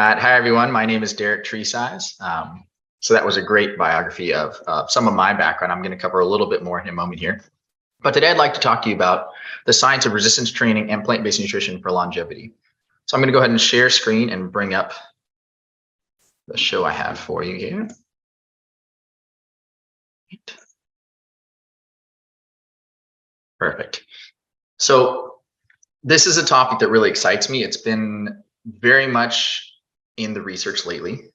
Hi, everyone. My name is Derek Treesize. So that was a great biography of some of my background. I'm going to cover a little bit more in a moment here. But today I'd like to talk to you about the science of resistance training and plant-based nutrition for longevity. So I'm going to go ahead and share screen and bring up the show I have for you here. Perfect. So this is a topic that really excites me. It's been very much in the research lately.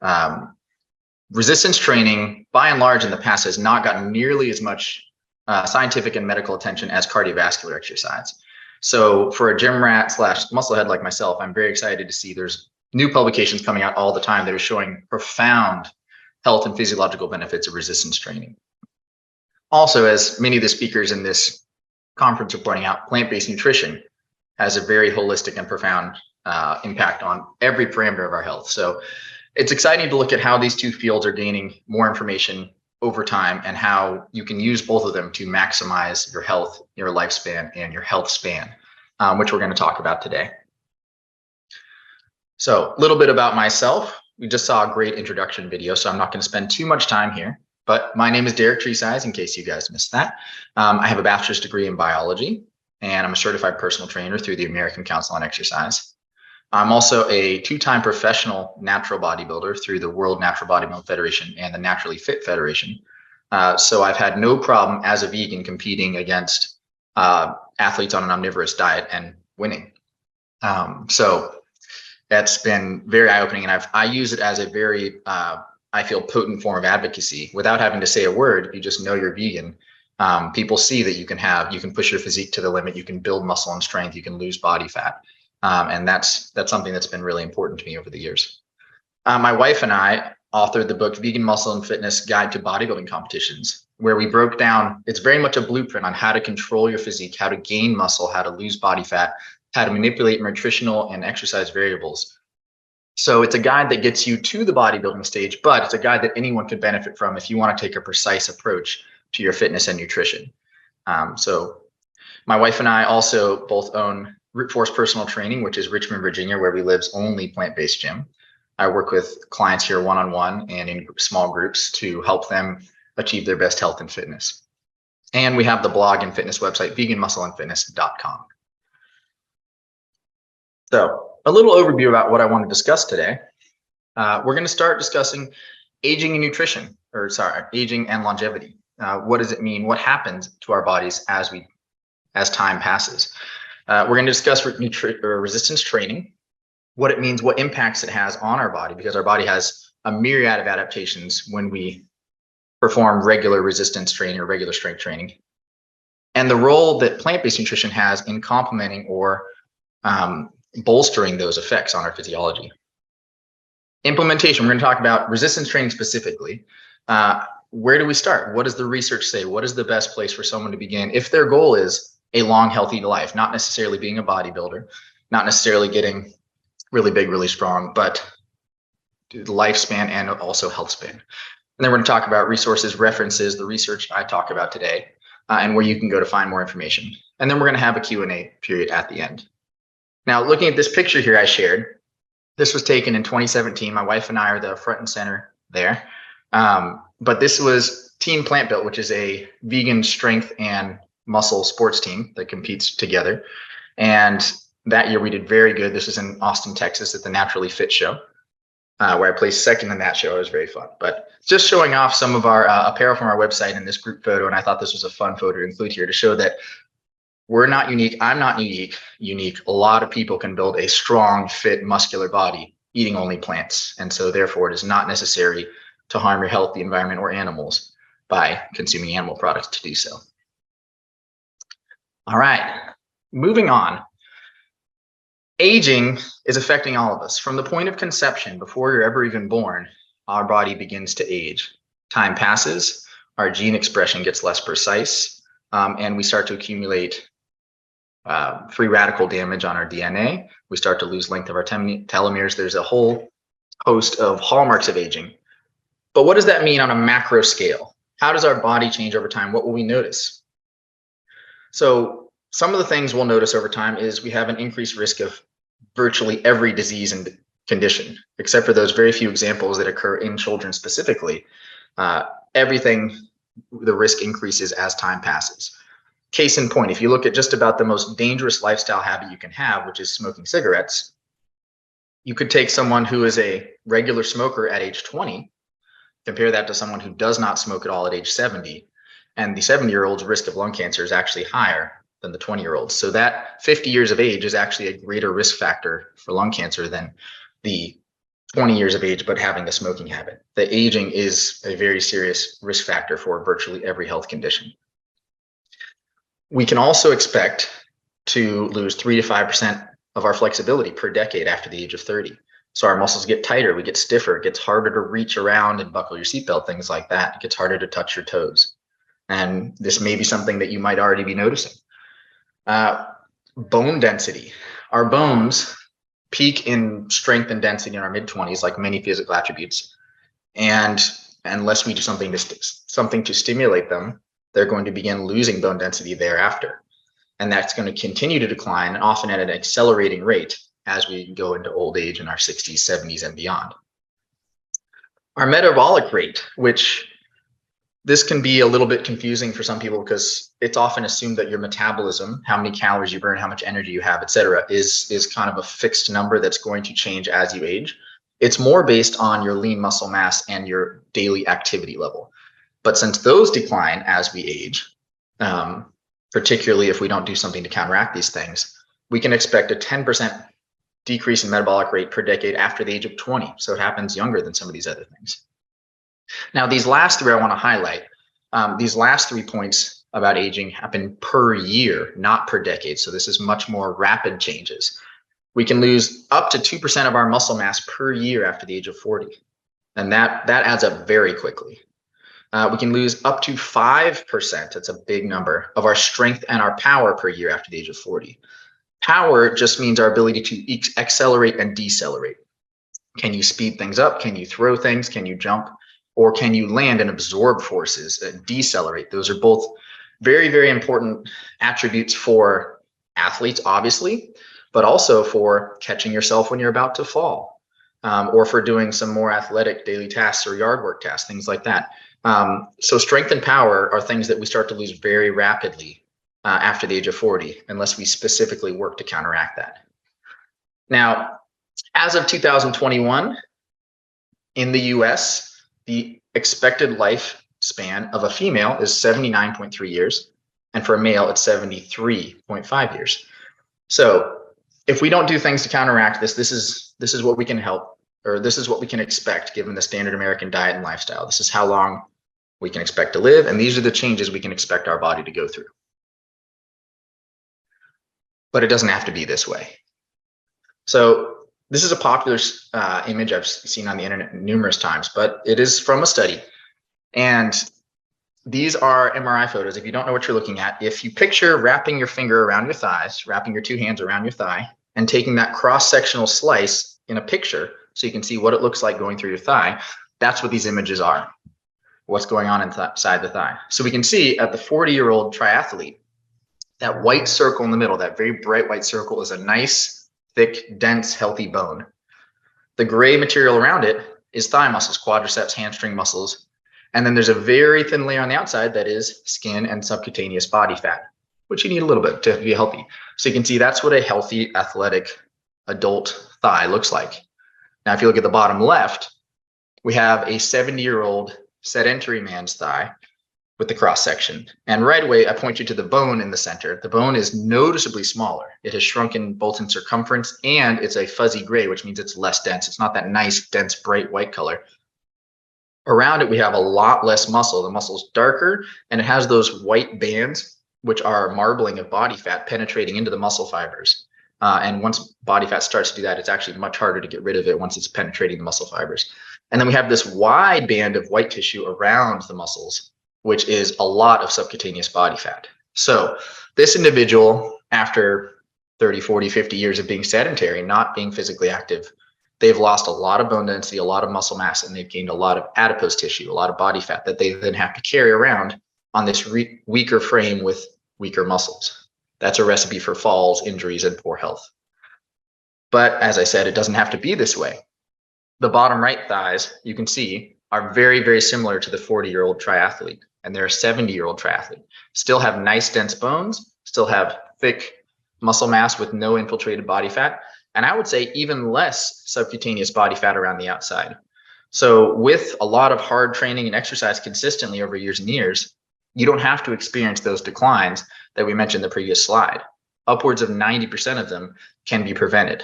Resistance training, by and large, in the past has not gotten nearly as much scientific and medical attention as cardiovascular exercise. So for a gym rat / musclehead like myself, I'm very excited to see there's new publications coming out all the time that are showing profound health and physiological benefits of resistance training. Also, as many of the speakers in this conference are pointing out, plant-based nutrition has a very holistic and profound impact on every parameter of our health. So it's exciting to look at how these two fields are gaining more information over time and how you can use both of them to maximize your health, your lifespan, and your health span, which we're going to talk about today. So a little bit about myself. We just saw a great introduction video, so I'm not going to spend too much time here. But my name is Derek Treesize, in case you guys missed that. I have a bachelor's degree in biology, and I'm a certified personal trainer through the American Council on Exercise. I'm also a two-time professional natural bodybuilder through the World Natural Bodybuilding Federation and the Naturally Fit Federation. So I've had no problem as a vegan competing against athletes on an omnivorous diet and winning. So that's been very eye-opening, and I use it as a very, I feel, potent form of advocacy. Without having to say a word, you just know you're vegan. People see that you can push your physique to the limit, you can build muscle and strength, you can lose body fat. And that's something that's been really important to me over the years. My wife and I authored the book Vegan Muscle and Fitness Guide to Bodybuilding Competitions, where we broke down, it's very much a blueprint on how to control your physique, how to gain muscle, how to lose body fat, how to manipulate nutritional and exercise variables. So it's a guide that gets you to the bodybuilding stage, but it's a guide that anyone could benefit from if you want to take a precise approach to your fitness and nutrition. So my wife and I also both own Root Force Personal Training, which is Richmond, Virginia, where we live's only plant-based gym. I work with clients here one-on-one and in small groups to help them achieve their best health and fitness. And we have the blog and fitness website, veganmuscleandfitness.com. So a little overview about what I want to discuss today. We're going to start discussing aging and nutrition, aging and longevity. What does it mean? What happens to our bodies as time passes? We're going to discuss resistance training, what it means, what impacts it has on our body, because our body has a myriad of adaptations when we perform regular resistance training or regular strength training, and the role that plant-based nutrition has in complementing or bolstering those effects on our physiology. Implementation, we're going to talk about resistance training specifically. Where do we start? What does the research say? What is the best place for someone to begin if their goal is a long, healthy life, not necessarily being a bodybuilder, not necessarily getting really big, really strong, but lifespan and also health span. And then we're going to talk about resources, references, the research I talk about today, and where you can go to find more information. And then we're going to have a Q&A period at the end. Now, looking at this picture here I shared, this was taken in 2017. My wife and I are the front and center there. But this was Team Plant Built, which is a vegan strength and muscle sports team that competes together. And that year we did very good. This was in Austin, Texas at the Naturally Fit show, where I placed second in that show. It was very fun. But just showing off some of our apparel from our website in this group photo. And I thought this was a fun photo to include here to show that we're not unique. I'm not unique. A lot of people can build a strong, fit, muscular body eating only plants. And so therefore it is not necessary to harm your health, the environment, or animals by consuming animal products to do so. All right, moving on. Aging is affecting all of us. From the point of conception, before you're ever even born, our body begins to age. Time passes, our gene expression gets less precise, and we start to accumulate free radical damage on our DNA. We start to lose length of our telomeres. There's a whole host of hallmarks of aging. But what does that mean on a macro scale? How does our body change over time? What will we notice? So some of the things we'll notice over time is we have an increased risk of virtually every disease and condition, except for those very few examples that occur in children specifically. Everything, the risk increases as time passes. Case in point, if you look at just about the most dangerous lifestyle habit you can have, which is smoking cigarettes, you could take someone who is a regular smoker at age 20, compare that to someone who does not smoke at all at age 70, and the 70-year-old's risk of lung cancer is actually higher than the 20-year-olds. So that 50 years of age is actually a greater risk factor for lung cancer than the 20 years of age but having a smoking habit. The aging is a very serious risk factor for virtually every health condition. We can also expect to lose 3 to 5% of our flexibility per decade after the age of 30. So our muscles get tighter, we get stiffer, it gets harder to reach around and buckle your seatbelt, things like that. It gets harder to touch your toes. And this may be something that you might already be noticing. Bone density. Our bones peak in strength and density in our mid-20s, like many physical attributes. And unless we do something to stimulate them, they're going to begin losing bone density thereafter. And that's going to continue to decline, often at an accelerating rate as we go into old age in our 60s, 70s, and beyond. Our metabolic rate, which this can be a little bit confusing for some people because it's often assumed that your metabolism, how many calories you burn, how much energy you have, et cetera, is kind of a fixed number that's going to change as you age. It's more based on your lean muscle mass and your daily activity level. But since those decline as we age, particularly if we don't do something to counteract these things, we can expect a 10% decrease in metabolic rate per decade after the age of 20. So it happens younger than some of these other things. Now, these last three I want to highlight. These last 3 points about aging happen per year, not per decade. So this is much more rapid changes. We can lose up to 2% of our muscle mass per year after the age of 40. And that adds up very quickly. We can lose up to 5%, that's a big number, of our strength and our power per year after the age of 40. Power just means our ability to accelerate and decelerate. Can you speed things up? Can you throw things? Can you jump? Or can you land and absorb forces and decelerate? Those are both very, very important attributes for athletes, obviously, but also for catching yourself when you're about to fall, or for doing some more athletic daily tasks or yard work tasks, things like that. So strength and power are things that we start to lose very rapidly after the age of 40, unless we specifically work to counteract that. Now, as of 2021, in the US, the expected lifespan of a female is 79.3 years, and for a male, it's 73.5 years. So if we don't do things to counteract this, this is what we can help, or this is what we can expect given the standard American diet and lifestyle. This is how long we can expect to live, and these are the changes we can expect our body to go through. But it doesn't have to be this way. So this is a popular image I've seen on the internet numerous times, but it is from a study. And these are MRI photos. If you don't know what you're looking at, if you picture wrapping your finger around your thighs, wrapping your 2 hands around your thigh, and taking that cross-sectional slice in a picture so you can see what it looks like going through your thigh, that's what these images are, what's going on inside the thigh. So we can see at the 40-year-old triathlete, that white circle in the middle, that very bright white circle, is a nice, thick, dense, healthy bone. The gray material around it is thigh muscles, quadriceps, hamstring muscles. And then there's a very thin layer on the outside that is skin and subcutaneous body fat, which you need a little bit to be healthy. So you can see that's what a healthy, athletic, adult thigh looks like. Now, if you look at the bottom left, we have a 70-year-old sedentary man's thigh with the cross section. And right away, I point you to the bone in the center. The bone is noticeably smaller. It has shrunken both in circumference, and it's a fuzzy gray, which means it's less dense. It's not that nice, dense, bright white color. Around it, we have a lot less muscle. The muscle's darker, and it has those white bands, which are marbling of body fat penetrating into the muscle fibers. And once body fat starts to do that, it's actually much harder to get rid of it once it's penetrating the muscle fibers. And then we have this wide band of white tissue around the muscles, which is a lot of subcutaneous body fat. So this individual, after 30, 40, 50 years of being sedentary, not being physically active, they've lost a lot of bone density, a lot of muscle mass, and they've gained a lot of adipose tissue, a lot of body fat that they then have to carry around on this weaker frame with weaker muscles. That's a recipe for falls, injuries, and poor health. But as I said, it doesn't have to be this way. The bottom right thighs, you can see, are very, very similar to the 40-year-old triathlete, and they're a 70-year-old triathlete. Still have nice, dense bones, still have thick muscle mass with no infiltrated body fat, and I would say even less subcutaneous body fat around the outside. So with a lot of hard training and exercise consistently over years and years, you don't have to experience those declines that we mentioned in the previous slide. Upwards of 90% of them can be prevented.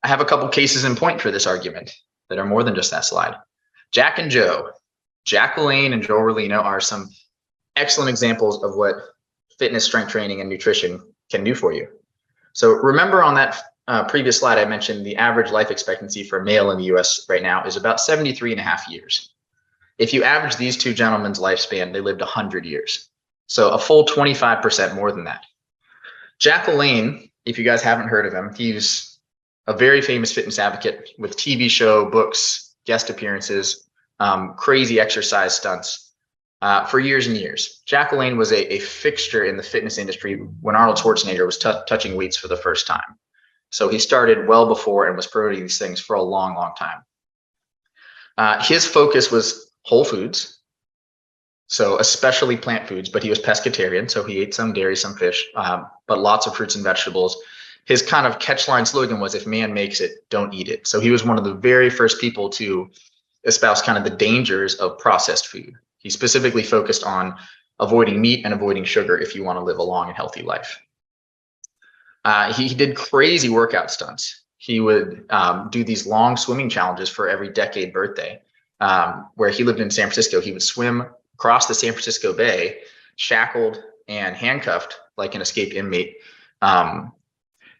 I have a couple cases in point for this argument that are more than just that slide. Jack and Joe. Jack LaLanne and Joe Rollino are some excellent examples of what fitness, strength training, and nutrition can do for you. So remember on that previous slide, I mentioned the average life expectancy for a male in the US right now is about 73.5 years. If you average these two gentlemen's lifespan, they lived 100 years. So a full 25% more than that. Jack LaLanne, if you guys haven't heard of him, he's a very famous fitness advocate with TV show, books, guest appearances, crazy exercise stunts for years and years. Jack LaLanne was a fixture in the fitness industry when Arnold Schwarzenegger was touching weights for the first time. So he started well before and was promoting these things for a long, long time. His focus was whole foods, so especially plant foods, but he was pescatarian, so he ate some dairy, some fish, but lots of fruits and vegetables. His kind of catchline slogan was, if man makes it, don't eat it. So he was one of the very first people to espouse kind of the dangers of processed food. He specifically focused on avoiding meat and avoiding sugar if you want to live a long and healthy life. He did crazy workout stunts. He would do these long swimming challenges for every decade birthday. Where he lived in San Francisco, he would swim across the San Francisco Bay, shackled and handcuffed like an escaped inmate.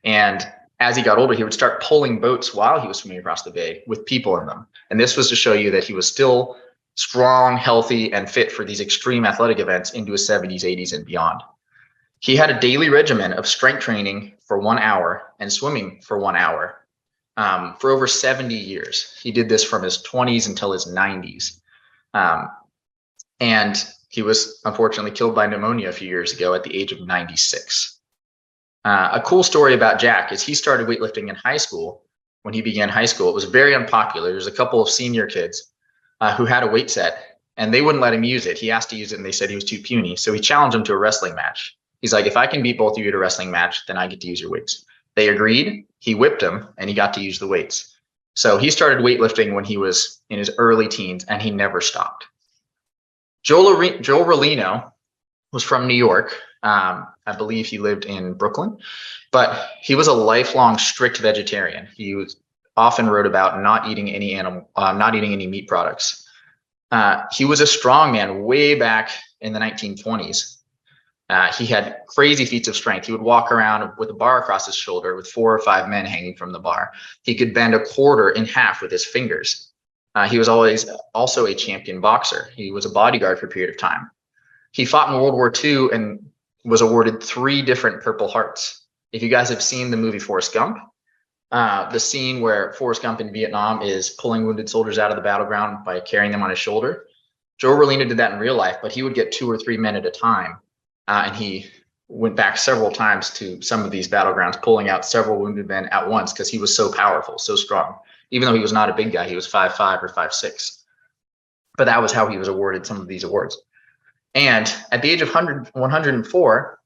And as he got older, he would start pulling boats while he was swimming across the bay with people in them. And this was to show you that he was still strong, healthy, and fit for these extreme athletic events into his 70s, 80s, and beyond. He had a daily regimen of strength training for 1 hour and swimming for 1 hour for over 70 years. He did this from his 20s until his 90s. And he was unfortunately killed by pneumonia a few years ago at the age of 96. A cool story about Jack is he started weightlifting in high school. When he began high school, it was very unpopular. There's a couple of senior kids who had a weight set and they wouldn't let him use it. He asked to use it and they said he was too puny. So he challenged him to a wrestling match. He's like, if I can beat both of you at a wrestling match, then I get to use your weights. They agreed. He whipped him and he got to use the weights. So he started weightlifting when he was in his early teens and he never stopped. Joe Rollino was from New York. I believe he lived in Brooklyn, but he was a lifelong strict vegetarian. He often wrote about not eating any meat products. He was a strong man way back in the 1920s. He had crazy feats of strength. He would walk around with a bar across his shoulder with 4 or 5 men hanging from the bar. He could bend a quarter in half with his fingers. He was always also a champion boxer. He was a bodyguard for a period of time. He fought in World War II and was awarded 3 different Purple Hearts. If you guys have seen the movie Forrest Gump, the scene where Forrest Gump in Vietnam is pulling wounded soldiers out of the battleground by carrying them on his shoulder, Joe Rollino did that in real life, but he would get 2 or 3 men at a time. And he went back several times to some of these battlegrounds, pulling out several wounded men at once because he was so powerful, so strong. Even though he was not a big guy, he was 5'5" or 5'6". But that was how he was awarded some of these awards. And at the age of 104,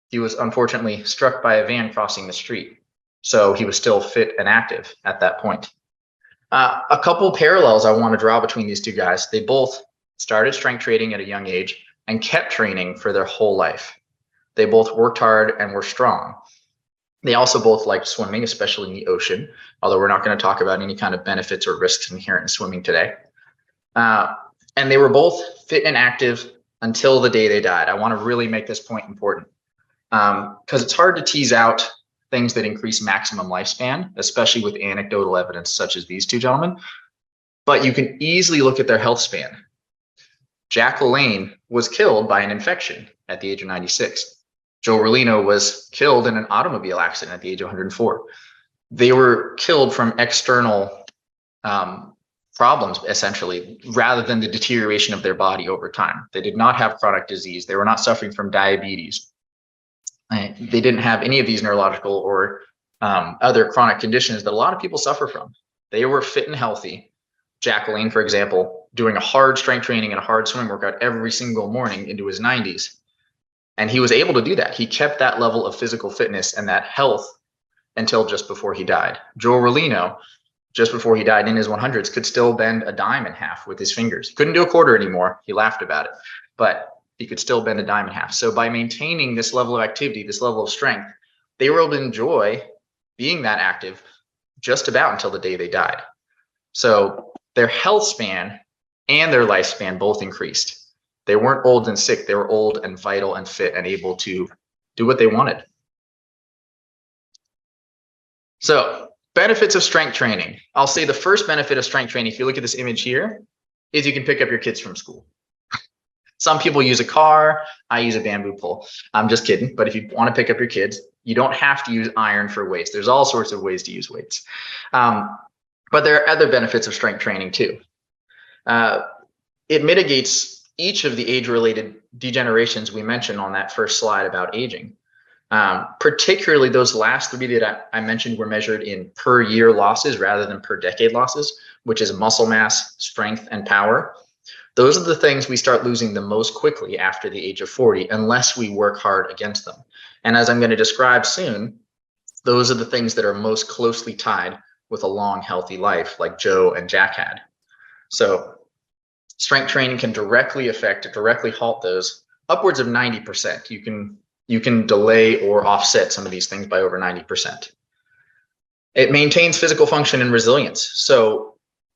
he was unfortunately struck by a van crossing the street. So he was still fit and active at that point. A couple parallels I want to draw between these two guys. They both started strength training at a young age and kept training for their whole life. They both worked hard and were strong. They also both liked swimming, especially in the ocean, although we're not going to talk about any kind of benefits or risks inherent in swimming today. And they were both fit and active until the day they died. I want to really make this point important because it's hard to tease out things that increase maximum lifespan, especially with anecdotal evidence such as these two gentlemen. But you can easily look at their health span. Jack LaLanne was killed by an infection at the age of 96. Joe Rollino was killed in an automobile accident at the age of 104. They were killed from external problems, essentially, rather than the deterioration of their body over time. They did not have chronic disease. They were not suffering from diabetes. They didn't have any of these neurological or other chronic conditions that a lot of people suffer from. They were fit and healthy. Jack LaLanne, for example, doing a hard strength training and a hard swim workout every single morning into his 90s. And he was able to do that. He kept that level of physical fitness and that health until just before he died. Joe Rolino, just before he died in his 100s, could still bend a dime in half with his fingers. He couldn't do a quarter anymore. He laughed about it, but he could still bend a dime in half. So by maintaining this level of activity, this level of strength, they were able to enjoy being that active just about until the day they died. So their health span and their lifespan both increased. They weren't old and sick. They were old and vital and fit and able to do what they wanted. So benefits of strength training. I'll say the first benefit of strength training, if you look at this image here, is you can pick up your kids from school. Some people use a car. I use a bamboo pole. I'm just kidding. But if you want to pick up your kids, you don't have to use iron for weights. There's all sorts of ways to use weights. But there are other benefits of strength training too. It mitigates each of the age-related degenerations we mentioned on that first slide about aging. Particularly those last three that I mentioned were measured in per year losses rather than per decade losses, which is muscle mass, strength, and power. Those are the things we start losing the most quickly after the age of 40, unless we work hard against them. And as I'm going to describe soon, those are the things that are most closely tied with a long, healthy life like Joe and Jack had. So strength training can directly halt those upwards of 90%. You can delay or offset some of these things by over 90%. It maintains physical function and resilience. So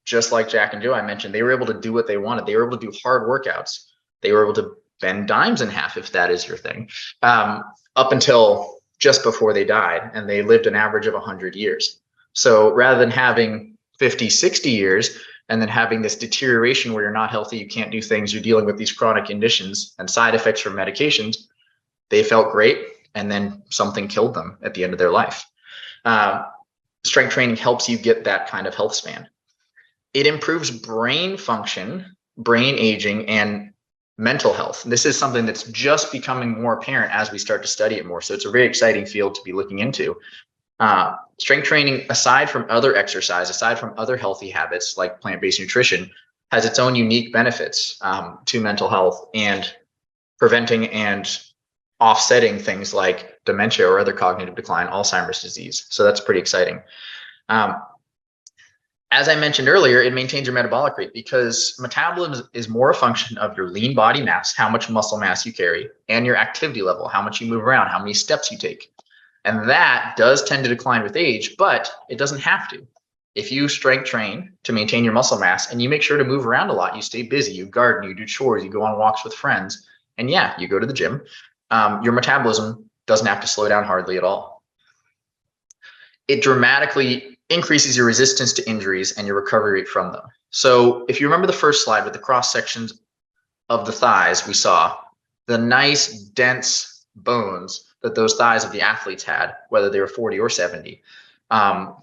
just like Jack and Joe, I mentioned, they were able to do what they wanted. They were able to do hard workouts. They were able to bend dimes in half, if that is your thing, up until just before they died. And they lived an average of 100 years. So rather than having 50, 60 years, and then having this deterioration where you're not healthy, you can't do things, you're dealing with these chronic conditions and side effects from medications, they felt great, and then something killed them at the end of their life. Strength training helps you get that kind of health span. It improves brain function, brain aging, and mental health. This is something that's just becoming more apparent as we start to study it more. So it's a very exciting field to be looking into. Strength training, aside from other exercise, aside from other healthy habits like plant-based nutrition, has its own unique benefits to mental health and preventing and offsetting things like dementia or other cognitive decline, Alzheimer's disease. So that's pretty exciting. As I mentioned earlier, it maintains your metabolic rate because metabolism is more a function of your lean body mass, how much muscle mass you carry, and your activity level, how much you move around, how many steps you take. And that does tend to decline with age, but it doesn't have to. If you strength train to maintain your muscle mass and you make sure to move around a lot, you stay busy, you garden, you do chores, you go on walks with friends, and yeah, you go to the gym, your metabolism doesn't have to slow down hardly at all. It dramatically increases your resistance to injuries and your recovery rate from them. So if you remember the first slide with the cross sections of the thighs, we saw the nice dense bones that those thighs of the athletes had, whether they were 40 or 70,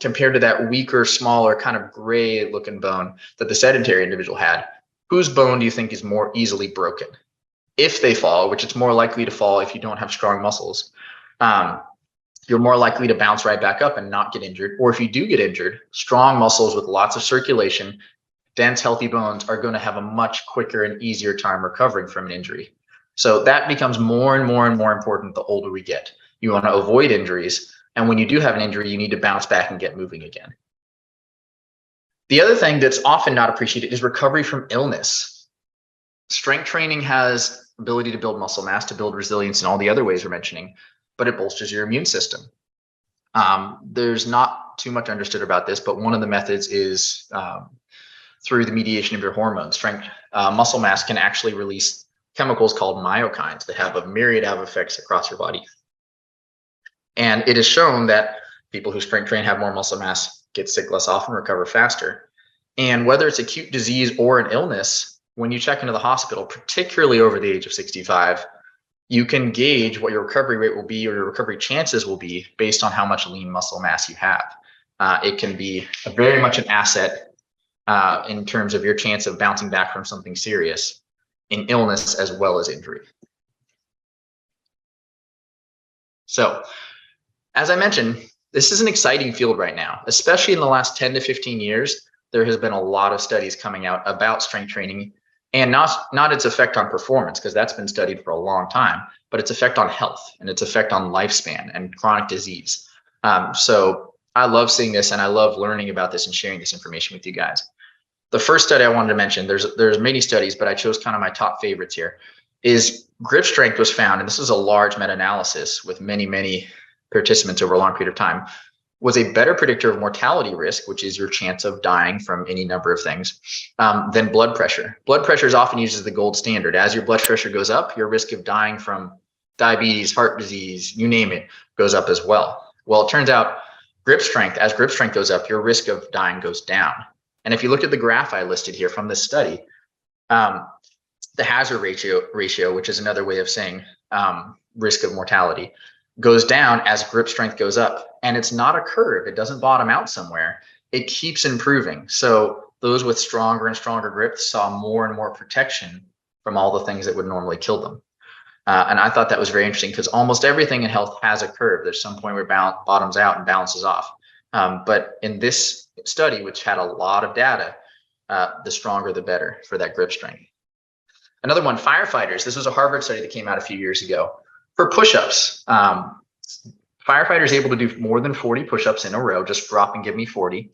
compared to that weaker, smaller, kind of gray looking bone that the sedentary individual had. Whose bone do you think is more easily broken? If they fall, which it's more likely to fall if you don't have strong muscles, you're more likely to bounce right back up and not get injured. Or if you do get injured, strong muscles with lots of circulation, dense, healthy bones are going to have a much quicker and easier time recovering from an injury. So that becomes more and more and more important the older we get. You want to avoid injuries. And when you do have an injury, you need to bounce back and get moving again. The other thing that's often not appreciated is recovery from illness. Strength training has ability to build muscle mass, to build resilience, and all the other ways we're mentioning, but it bolsters your immune system. There's not too much understood about this, but one of the methods is through the mediation of your hormones. Strength muscle mass can actually release chemicals called myokines that have a myriad of effects across your body. And it is shown that people who strength train have more muscle mass, get sick less often, recover faster. And whether it's acute disease or an illness, when you check into the hospital, particularly over the age of 65, you can gauge what your recovery rate will be or your recovery chances will be based on how much lean muscle mass you have. It can be very much an asset in terms of your chance of bouncing back from something serious in illness as well as injury. So as I mentioned, this is an exciting field right now, especially in the last 10 to 15 years. There has been a lot of studies coming out about strength training and not its effect on performance, because that's been studied for a long time, but its effect on health and its effect on lifespan and chronic disease. So I love seeing this, and I love learning about this and sharing this information with you guys. The first study I wanted to mention, there's many studies, but I chose kind of my top favorites here, is grip strength was found, and this is a large meta-analysis with many participants over a long period of time, was a better predictor of mortality risk, which is your chance of dying from any number of things, than blood pressure. Blood pressure is often used as the gold standard. As your blood pressure goes up, your risk of dying from diabetes, heart disease, you name it, goes up as well. Well, it turns out as grip strength goes up, your risk of dying goes down. And if you look at the graph I listed here from this study, the hazard ratio, which is another way of saying risk of mortality, goes down as grip strength goes up. And it's not a curve. It doesn't bottom out somewhere. It keeps improving. So those with stronger and stronger grips saw more and more protection from all the things that would normally kill them. And I thought that was very interesting, because almost everything in health has a curve. There's some point where it bottoms out and balances off. But in this study, which had a lot of data, the stronger the better for that grip strength. Another one, firefighters. This was a Harvard study that came out a few years ago. For push-ups, firefighters able to do more than 40 push-ups in a row, just drop and give me 40,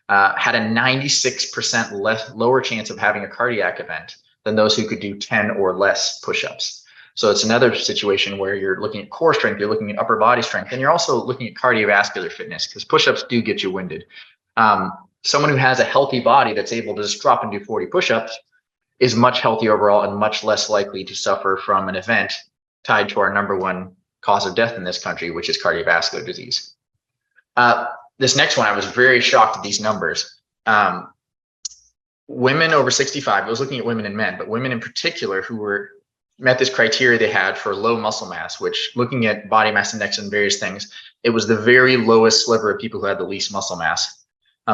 had a 96% lower chance of having a cardiac event than those who could do 10 or less push-ups. So it's another situation where you're looking at core strength, you're looking at upper body strength, and you're also looking at cardiovascular fitness, because push-ups do get you winded. Someone who has a healthy body that's able to just drop and do 40 push-ups is much healthier overall and much less likely to suffer from an event tied to our number one cause of death in this country, which is cardiovascular disease. This next one, I was very shocked at these numbers. Women over 65, I was looking at women and men, but women in particular who met this criteria they had for low muscle mass, which, looking at body mass index and various things, it was the very lowest sliver of people who had the least muscle mass.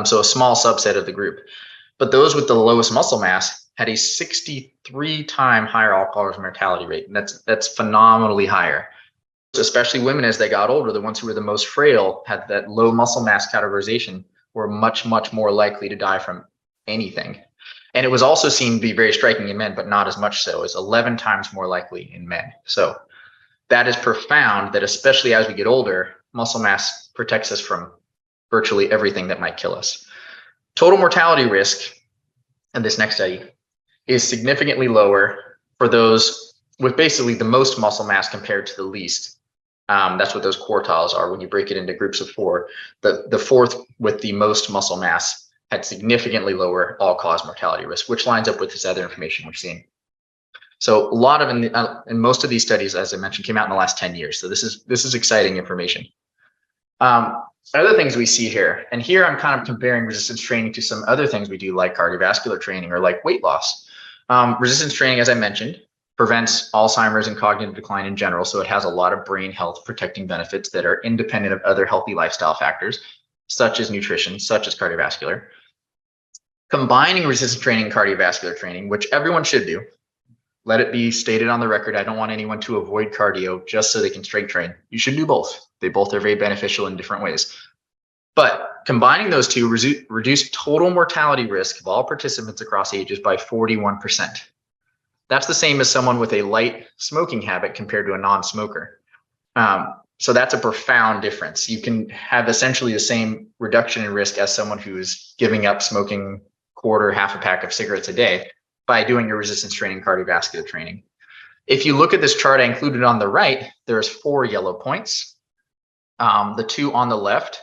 So a small subset of the group. But those with the lowest muscle mass had a 63-time higher all-cause mortality rate. And that's phenomenally higher. Especially women, as they got older, the ones who were the most frail, had that low muscle mass categorization, were much more likely to die from anything. And it was also seen to be very striking in men, but not as much so. It's 11 times more likely in men. So that is profound, that especially as we get older, muscle mass protects us from virtually everything that might kill us. Total mortality risk in this next study is significantly lower for those with basically the most muscle mass compared to the least. That's what those quartiles are when you break it into groups of four. The fourth with the most muscle mass had significantly lower all-cause mortality risk, which lines up with this other information we're seeing. So a lot of, in most of these studies, as I mentioned, came out in the last 10 years. So this is exciting information. Other things we see here, and here I'm kind of comparing resistance training to some other things we do, like cardiovascular training or like weight loss. Resistance training, as I mentioned, prevents Alzheimer's and cognitive decline in general. So it has a lot of brain health protecting benefits that are independent of other healthy lifestyle factors, such as nutrition, such as cardiovascular. Combining resistance training and cardiovascular training, which everyone should do. Let it be stated on the record, I don't want anyone to avoid cardio just so they can strength train. You should do both. They both are very beneficial in different ways. But combining those two reduce total mortality risk of all participants across ages by 41%. That's the same as someone with a light smoking habit compared to a non-smoker. So that's a profound difference. You can have essentially the same reduction in risk as someone who's giving up smoking half a pack of cigarettes a day by doing your resistance training, cardiovascular training. If you look at this chart I included on the right, there's 4 yellow points. The 2 on the left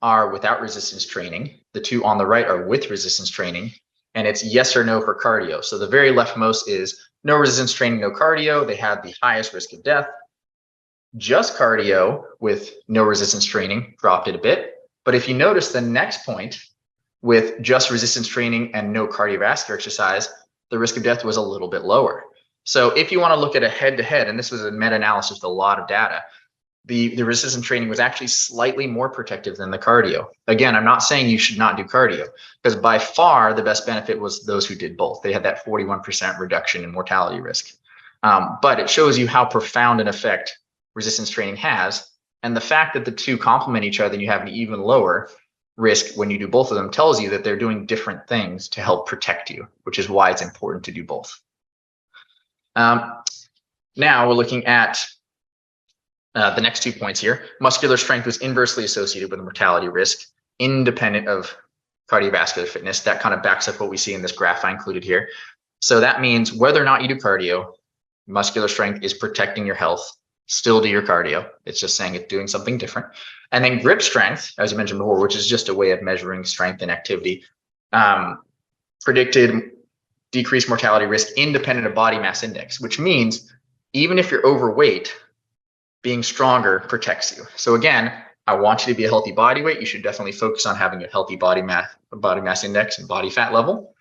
are without resistance training. The 2 on the right are with resistance training, and it's yes or no for cardio. So the very leftmost is no resistance training, no cardio. They have the highest risk of death. Just cardio with no resistance training dropped it a bit. But if you notice the next point, with just resistance training and no cardiovascular exercise, the risk of death was a little bit lower. So if you want to look at a head-to-head, and this was a meta-analysis with a lot of data, the resistance training was actually slightly more protective than the cardio. Again, I'm not saying you should not do cardio, because by far the best benefit was those who did both. They had that 41% reduction in mortality risk. But it shows you how profound an effect resistance training has, and the fact that the two complement each other and you have an even lower risk when you do both of them tells you that they're doing different things to help protect you, which is why it's important to do both. Now we're looking at the next 2 points here. Muscular strength was inversely associated with a mortality risk, independent of cardiovascular fitness. That kind of backs up what we see in this graph I included here. So that means whether or not you do cardio, muscular strength is protecting your health. Still do your cardio. It's just saying it's doing something different. And then grip strength, as you mentioned before, which is just a way of measuring strength and activity, predicted decreased mortality risk independent of body mass index, which means even if you're overweight, being stronger protects you. So again, I want you to be a healthy body weight. You should definitely focus on having a healthy body mass index and body fat level.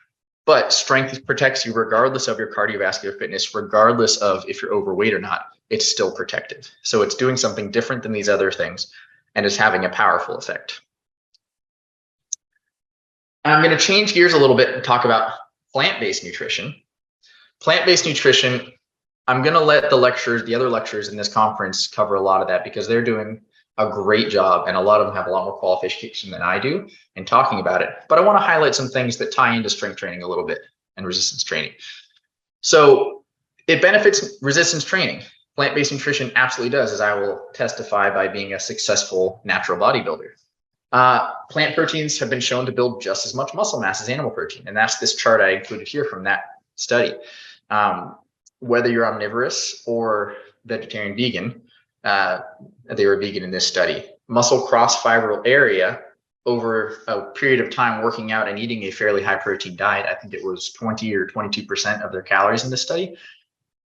But strength protects you regardless of your cardiovascular fitness, regardless of if you're overweight or not. It's still protective. So it's doing something different than these other things and is having a powerful effect. I'm going to change gears a little bit and talk about plant-based nutrition. Plant-based nutrition, I'm going to let the other lecturers in this conference cover a lot of that because they're doing a great job and a lot of them have a lot more qualification than I do in talking about it. But I want to highlight some things that tie into strength training a little bit and resistance training. So it benefits resistance training. Plant-based nutrition absolutely does, as I will testify by being a successful natural bodybuilder. Plant proteins have been shown to build just as much muscle mass as animal protein. And that's this chart I included here from that study. Whether you're omnivorous or vegetarian vegan, they were vegan in this study. Muscle cross-fibril area over a period of time working out and eating a fairly high protein diet, I think it was 20 or 22% of their calories in this study,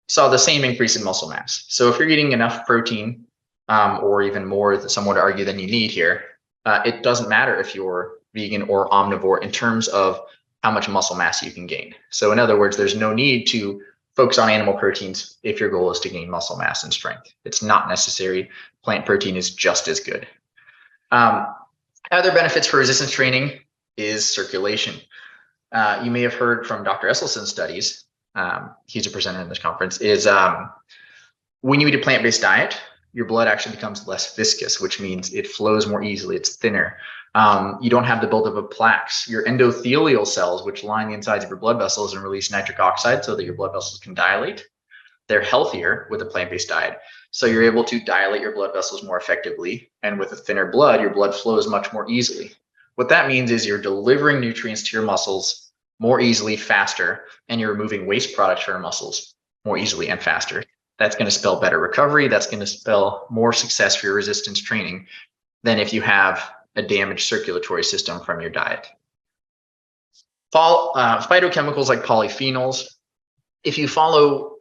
saw the same increase in muscle mass. So if you're eating enough protein or even more, some would argue, than you need here, it doesn't matter if you're vegan or omnivore in terms of how much muscle mass you can gain. So in other words, there's no need to focus on animal proteins if your goal is to gain muscle mass and strength. It's not necessary. Plant protein is just as good. Other benefits for resistance training is circulation. You may have heard from Dr. Esselstyn's studies. He's a presenter in this conference, is when you eat a plant-based diet, your blood actually becomes less viscous, which means it flows more easily. It's thinner. You don't have the buildup of plaques. Your endothelial cells, which line the insides of your blood vessels and release nitric oxide so that your blood vessels can dilate, they're healthier with a plant-based diet. So you're able to dilate your blood vessels more effectively. And with a thinner blood, your blood flows much more easily. What that means is you're delivering nutrients to your muscles more easily, faster, and you're removing waste products from your muscles more easily and faster. That's going to spell better recovery. That's going to spell more success for your resistance training than if you have a damaged circulatory system from your diet. Phytochemicals like polyphenols. If you follow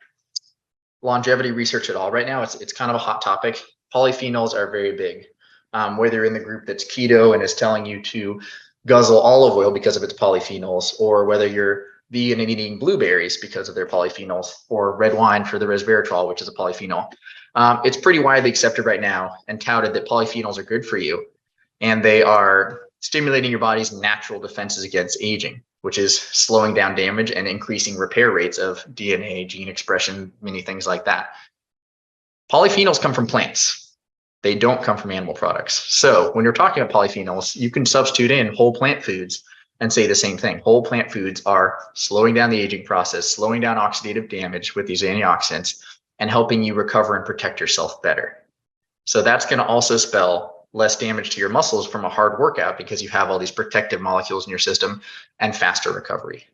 longevity research at all right now, it's kind of a hot topic. Polyphenols are very big. Whether you're in the group that's keto and is telling you to guzzle olive oil because of its polyphenols, or whether you're vegan and eating blueberries because of their polyphenols, or red wine for the resveratrol, which is a polyphenol. It's pretty widely accepted right now and touted that polyphenols are good for you, and they are stimulating your body's natural defenses against aging, which is slowing down damage and increasing repair rates of DNA, gene expression, many things like that. Polyphenols come from plants. They don't come from animal products. So when you're talking about polyphenols, you can substitute in whole plant foods and say the same thing. Whole plant foods are slowing down the aging process, slowing down oxidative damage with these antioxidants, and helping you recover and protect yourself better. So that's going to also spell less damage to your muscles from a hard workout because you have all these protective molecules in your system and faster recovery.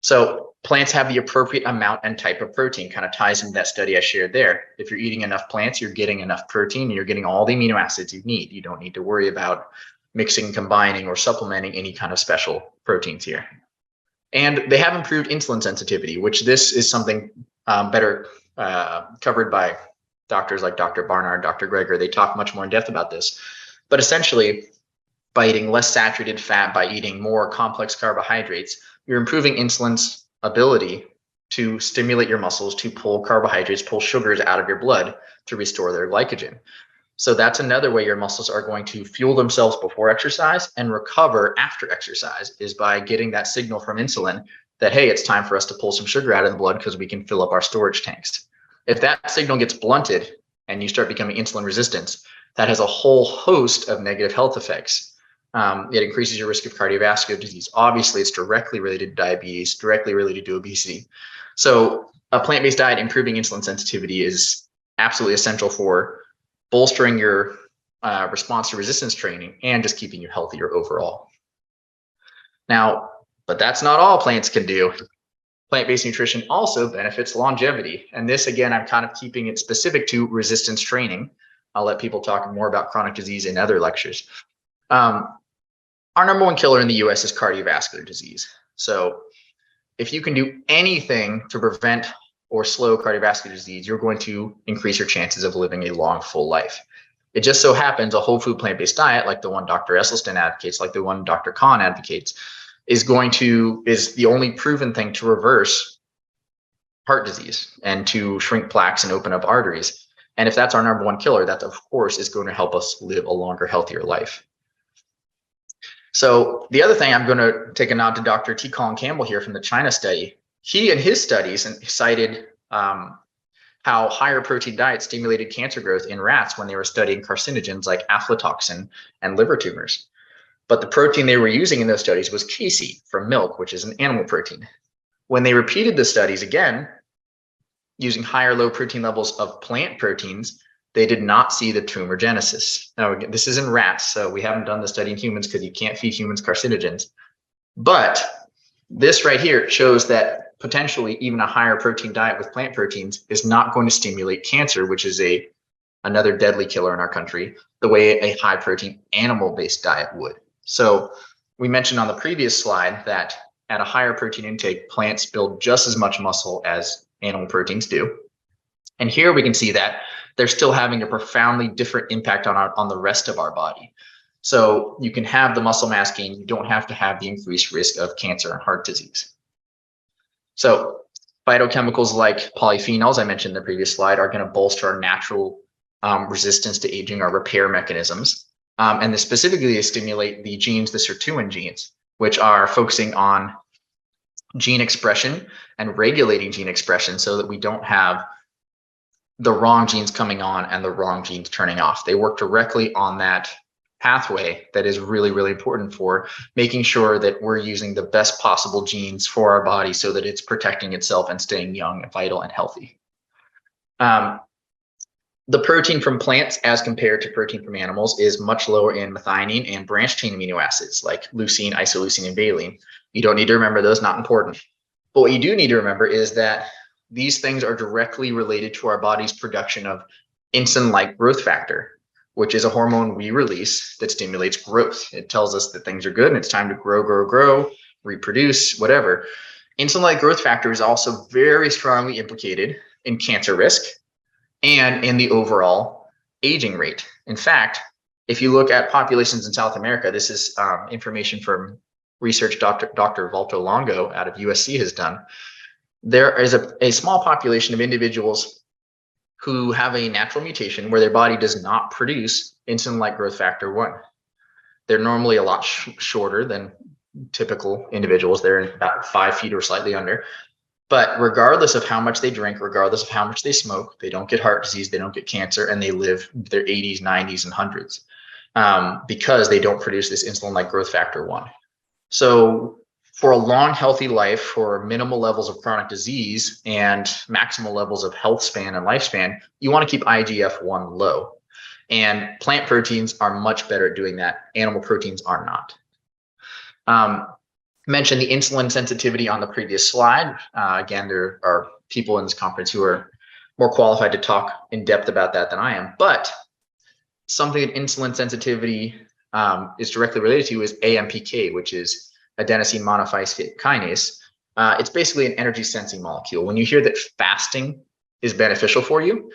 So plants have the appropriate amount and type of protein, kind of ties into that study I shared there. If you're eating enough plants, you're getting enough protein and you're getting all the amino acids you need. You don't need to worry about mixing, combining, or supplementing any kind of special proteins here. And they have improved insulin sensitivity, which this is something better covered by doctors like Dr. Barnard, Dr. Greger. They talk much more in depth about this. But essentially, by eating less saturated fat, by eating more complex carbohydrates, you're improving insulin's ability to stimulate your muscles to pull carbohydrates, pull sugars out of your blood to restore their glycogen. So that's another way your muscles are going to fuel themselves before exercise and recover after exercise, is by getting that signal from insulin that, hey, it's time for us to pull some sugar out of the blood because we can fill up our storage tanks. If that signal gets blunted, and you start becoming insulin resistant, that has a whole host of negative health effects. It increases your risk of cardiovascular disease. Obviously, it's directly related to diabetes, directly related to obesity. So a plant-based diet improving insulin sensitivity is absolutely essential for bolstering your response to resistance training and just keeping you healthier overall. Now, but that's not all plants can do. Plant-based nutrition also benefits longevity. And this, again, I'm kind of keeping it specific to resistance training. I'll let people talk more about chronic disease in other lectures. Our number one killer in the US is cardiovascular disease. So if you can do anything to prevent or slow cardiovascular disease, you're going to increase your chances of living a long, full life. It just so happens a whole food plant-based diet, like the one Dr. Esselstyn advocates, like the one Dr. Kahn advocates, is the only proven thing to reverse heart disease and to shrink plaques and open up arteries. And if that's our number one killer, that of course is going to help us live a longer, healthier life. So the other thing, I'm going to take a nod to Dr. T. Colin Campbell here from the China study. He and his studies cited how higher protein diets stimulated cancer growth in rats when they were studying carcinogens like aflatoxin and liver tumors. But the protein they were using in those studies was casein from milk, which is an animal protein. When they repeated the studies again, using higher low protein levels of plant proteins, they did not see the tumorigenesis. Now, again, this is in rats, so we haven't done the study in humans because you can't feed humans carcinogens. But this right here shows that potentially even a higher protein diet with plant proteins is not going to stimulate cancer, which is another deadly killer in our country, the way a high protein animal-based diet would. So we mentioned on the previous slide that at a higher protein intake, plants build just as much muscle as animal proteins do. And here we can see that they're still having a profoundly different impact on the rest of our body. So you can have the muscle mass gain, you don't have to have the increased risk of cancer and heart disease. So phytochemicals like polyphenols, I mentioned in the previous slide, are going to bolster our natural resistance to aging, our repair mechanisms. And this specifically they stimulate the genes, the sirtuin genes, which are focusing on gene expression and regulating gene expression so that we don't have the wrong genes coming on and the wrong genes turning off. They work directly on that pathway that is really, really important for making sure that we're using the best possible genes for our body so that it's protecting itself and staying young and vital and healthy. The protein from plants as compared to protein from animals is much lower in methionine and branched chain amino acids like leucine, isoleucine, and valine. You don't need to remember those, not important. But what you do need to remember is that these things are directly related to our body's production of insulin-like growth factor, which is a hormone we release that stimulates growth. It tells us that things are good and it's time to grow, reproduce, whatever. Insulin-like growth factor is also very strongly implicated in cancer risk and in the overall aging rate. In fact, if you look at populations in South America, this is information from research Dr. Valto Longo out of USC has done. There is a small population of individuals who have a natural mutation where their body does not produce insulin-like growth factor 1. They're normally a lot shorter than typical individuals. They're about 5 feet or slightly under. But regardless of how much they drink, regardless of how much they smoke, they don't get heart disease, they don't get cancer, and they live their 80s, 90s, and 100s because they don't produce this insulin-like growth factor 1. So for a long, healthy life, for minimal levels of chronic disease and maximal levels of health span and lifespan, you want to keep IGF-1 low. And plant proteins are much better at doing that. Animal proteins are not. Mentioned the insulin sensitivity on the previous slide. Again, there are people in this conference who are more qualified to talk in depth about that than I am. But something that insulin sensitivity is directly related to is AMPK, which is adenosine monophosphate kinase. It's basically an energy sensing molecule. When you hear that fasting is beneficial for you,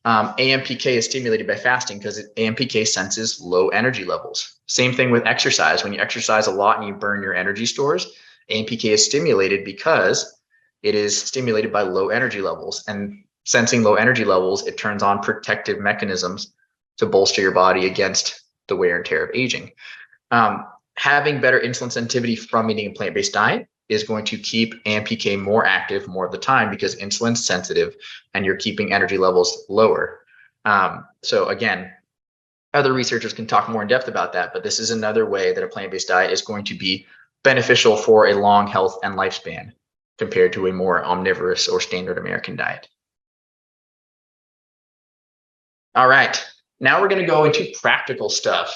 AMPK is stimulated by fasting because AMPK senses low energy levels. Same thing with exercise. When you exercise a lot and you burn your energy stores, AMPK is stimulated because it is stimulated by low energy levels. And sensing low energy levels, it turns on protective mechanisms to bolster your body against the wear and tear of aging. Having better insulin sensitivity from eating a plant-based diet is going to keep AMPK more active more of the time because insulin's sensitive and you're keeping energy levels lower. So again, other researchers can talk more in depth about that, but this is another way that a plant-based diet is going to be beneficial for a long health and lifespan compared to a more omnivorous or standard American diet. All right, now we're going to go into practical stuff.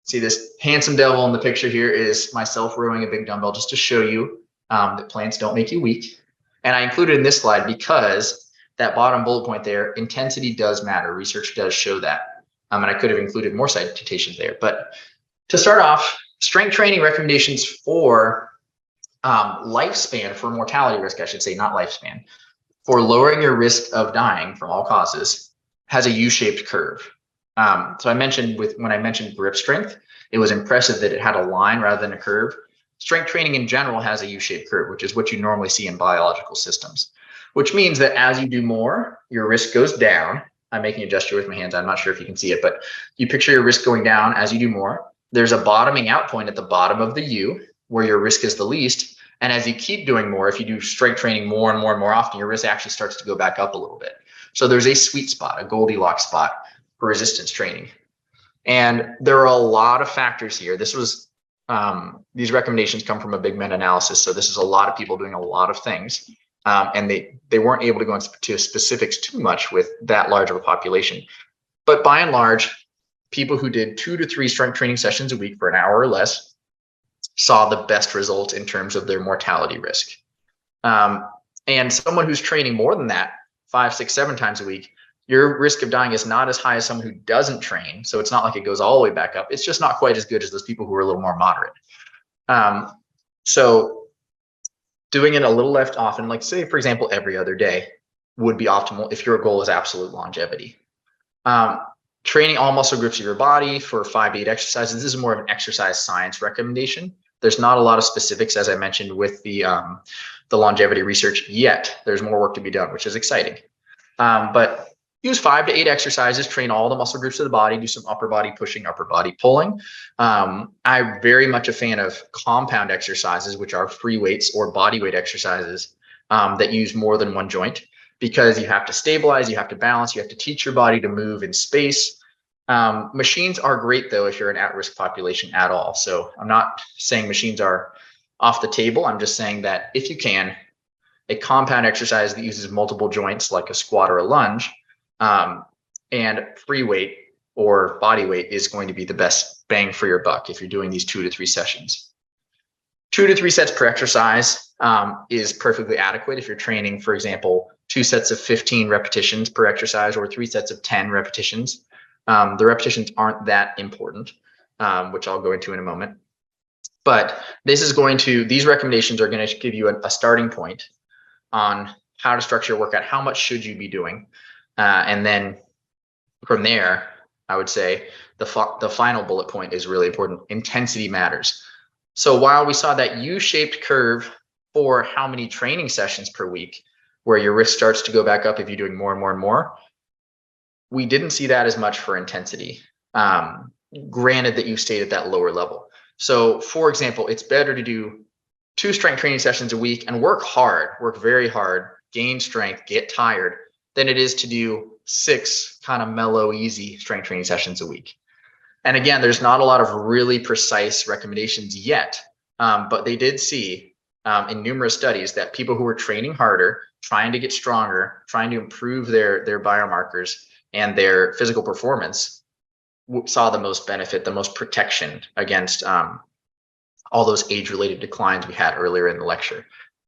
See, this handsome devil in the picture here is myself rowing a big dumbbell just to show you that plants don't make you weak. And I included in this slide because that bottom bullet point there, intensity does matter. Research does show that. And I could have included more citations there. But to start off, strength training recommendations for lifespan, for mortality risk, I should say, not lifespan, for lowering your risk of dying from all causes has a U-shaped curve. So I mentioned when I mentioned grip strength, it was impressive that it had a line rather than a curve. Strength training in general has a U-shaped curve, which is what you normally see in biological systems, which means that as you do more, your risk goes down. I'm making a gesture with my hands. I'm not sure if you can see it, but you picture your risk going down as you do more. There's a bottoming out point at the bottom of the U where your risk is the least. And as you keep doing more, if you do strength training more and more and more often, your risk actually starts to go back up a little bit. So there's a sweet spot, a Goldilocks spot for resistance training. And there are a lot of factors here. This was these recommendations come from a big meta-analysis. So this is a lot of people doing a lot of things. And they weren't able to go into specifics too much with that large of a population. But by and large, people who did 2 to 3 strength training sessions a week for an hour or less saw the best results in terms of their mortality risk. And someone who's training more than that, 5, 6, 7 times a week, your risk of dying is not as high as someone who doesn't train. So it's not like it goes all the way back up. It's just not quite as good as those people who are a little more moderate. So doing it a little less often, like say, for example, every other day would be optimal if your goal is absolute longevity. Training all muscle groups of your body for 5 to 8 exercises. This is more of an exercise science recommendation. There's not a lot of specifics, as I mentioned, with the longevity research yet. There's more work to be done, which is exciting. But use 5 to 8 exercises, train all the muscle groups of the body, do some upper body pushing, upper body pulling. I'm very much a fan of compound exercises, which are free weights or body weight exercises that use more than one joint, because you have to stabilize, you have to balance, you have to teach your body to move in space. Machines are great, though, if you're an at-risk population at all. So I'm not saying machines are off the table. I'm just saying that if you can, a compound exercise that uses multiple joints like a squat or a lunge, and free weight or body weight is going to be the best bang for your buck if you're doing these 2 to 3 sessions. 2 to 3 sets per exercise is perfectly adequate if you're training, for example, 2 sets of 15 repetitions per exercise or 3 sets of 10 repetitions. The repetitions aren't that important, which I'll go into in a moment. But these recommendations are going to give you a starting point on how to structure your workout, how much should you be doing. And then from there, I would say the final bullet point is really important. Intensity matters. So while we saw that U-shaped curve for how many training sessions per week, where your risk starts to go back up if you're doing more and more and more, we didn't see that as much for intensity. Granted that you stayed at that lower level. So for example, it's better to do 2 strength training sessions a week and work very hard, gain strength, get tired, than it is to do 6 kind of mellow, easy strength training sessions a week. And again, there's not a lot of really precise recommendations yet, but they did see in numerous studies that people who were training harder, trying to get stronger, trying to improve their biomarkers and their physical performance saw the most benefit, the most protection against all those age-related declines we had earlier in the lecture.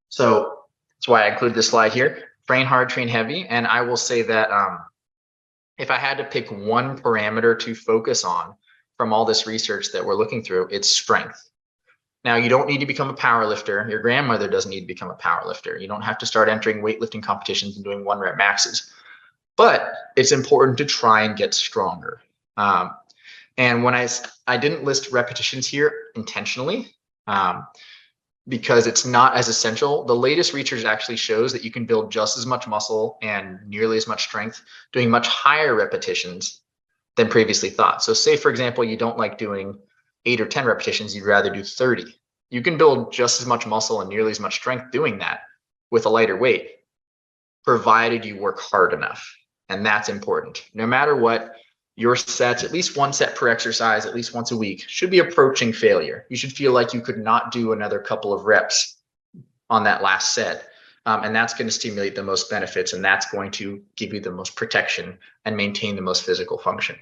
So that's why I included this slide here. Train hard, train heavy. And I will say that if I had to pick one parameter to focus on from all this research that we're looking through, it's strength. Now, you don't need to become a power lifter. Your grandmother doesn't need to become a power lifter. You don't have to start entering weightlifting competitions and doing 1-rep maxes. But it's important to try and get stronger. And when I didn't list repetitions here intentionally, because it's not as essential. The latest research actually shows that you can build just as much muscle and nearly as much strength doing much higher repetitions than previously thought. So say, for example, you don't like doing 8 or 10 repetitions, you'd rather do 30. You can build just as much muscle and nearly as much strength doing that with a lighter weight, provided you work hard enough. And that's important. No matter what, your sets, at least one set per exercise, at least once a week, should be approaching failure. You should feel like you could not do another couple of reps on that last set. And that's going to stimulate the most benefits, and that's going to give you the most protection and maintain the most physical function.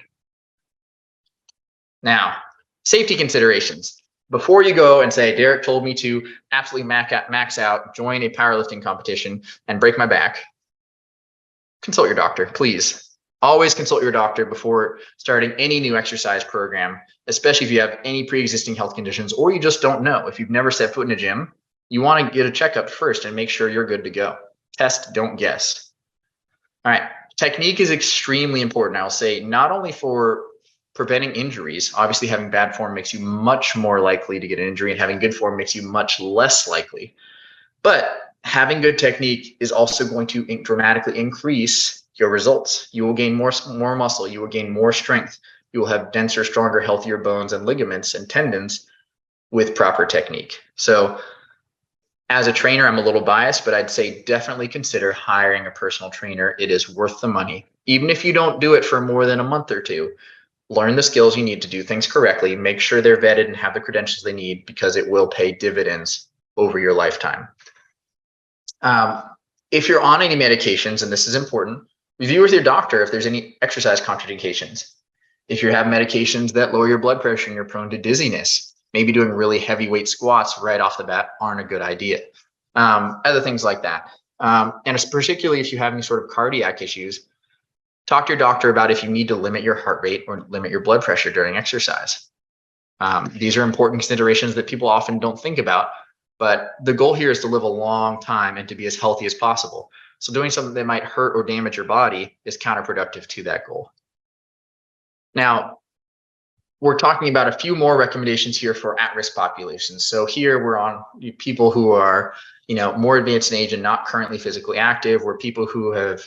Now, safety considerations. Before you go and say, Derek told me to absolutely max out, join a powerlifting competition, and break my back, consult your doctor, please. Always consult your doctor before starting any new exercise program, especially if you have any pre-existing health conditions or you just don't know. If you've never set foot in a gym, you want to get a checkup first and make sure you're good to go. Test, don't guess. All right, technique is extremely important. I'll say not only for preventing injuries. Obviously, having bad form makes you much more likely to get an injury, and having good form makes you much less likely. But having good technique is also going to dramatically increase your results. You will gain more muscle. You will gain more strength. You will have denser, stronger, healthier bones and ligaments and tendons with proper technique. So as a trainer, I'm a little biased, but I'd say definitely consider hiring a personal trainer. It is worth the money. Even if you don't do it for more than a month or two, learn the skills you need to do things correctly. Make sure they're vetted and have the credentials they need, because it will pay dividends over your lifetime. If you're on any medications, and this is important, review with your doctor if there's any exercise contraindications. If you have medications that lower your blood pressure and you're prone to dizziness, maybe doing really heavyweight squats right off the bat aren't a good idea. Other things like that. And particularly if you have any sort of cardiac issues, talk to your doctor about if you need to limit your heart rate or limit your blood pressure during exercise. These are important considerations that people often don't think about, but the goal here is to live a long time and to be as healthy as possible. So doing something that might hurt or damage your body is counterproductive to that goal. Now, we're talking about a few more recommendations here for at-risk populations. So here we're on people who are, more advanced in age and not currently physically active. We're people who have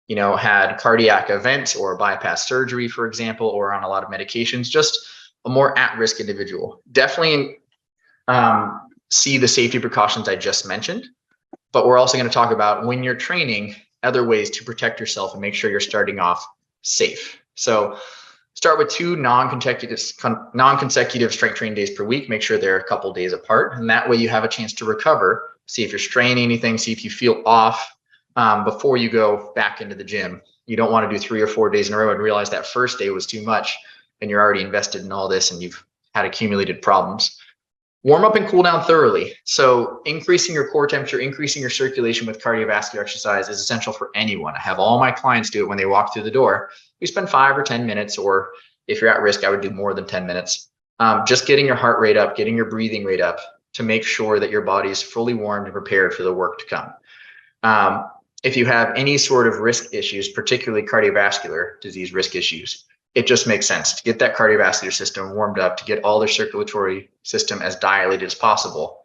had cardiac events or bypass surgery, for example, or on a lot of medications, just a more at-risk individual. Definitely see the safety precautions I just mentioned, but we're also going to talk about, when you're training, other ways to protect yourself and make sure you're starting off safe. So start with 2 non-consecutive strength training days per week. Make sure they're a couple days apart, and that way you have a chance to recover, see if you're straining anything, see if you feel off, before you go back into the gym. You don't want to do 3 or 4 days in a row and realize that first day was too much and you're already invested in all this and you've had accumulated problems. Warm up and cool down thoroughly. So increasing your core temperature, increasing your circulation with cardiovascular exercise is essential for anyone. I have all my clients do it when they walk through the door. We spend 5 or 10 minutes, or if you're at risk, I would do more than 10 minutes. Just getting your heart rate up, getting your breathing rate up to make sure that your body is fully warmed and prepared for the work to come. If you have any sort of risk issues, particularly cardiovascular disease risk issues, it just makes sense to get that cardiovascular system warmed up, to get all the circulatory system as dilated as possible.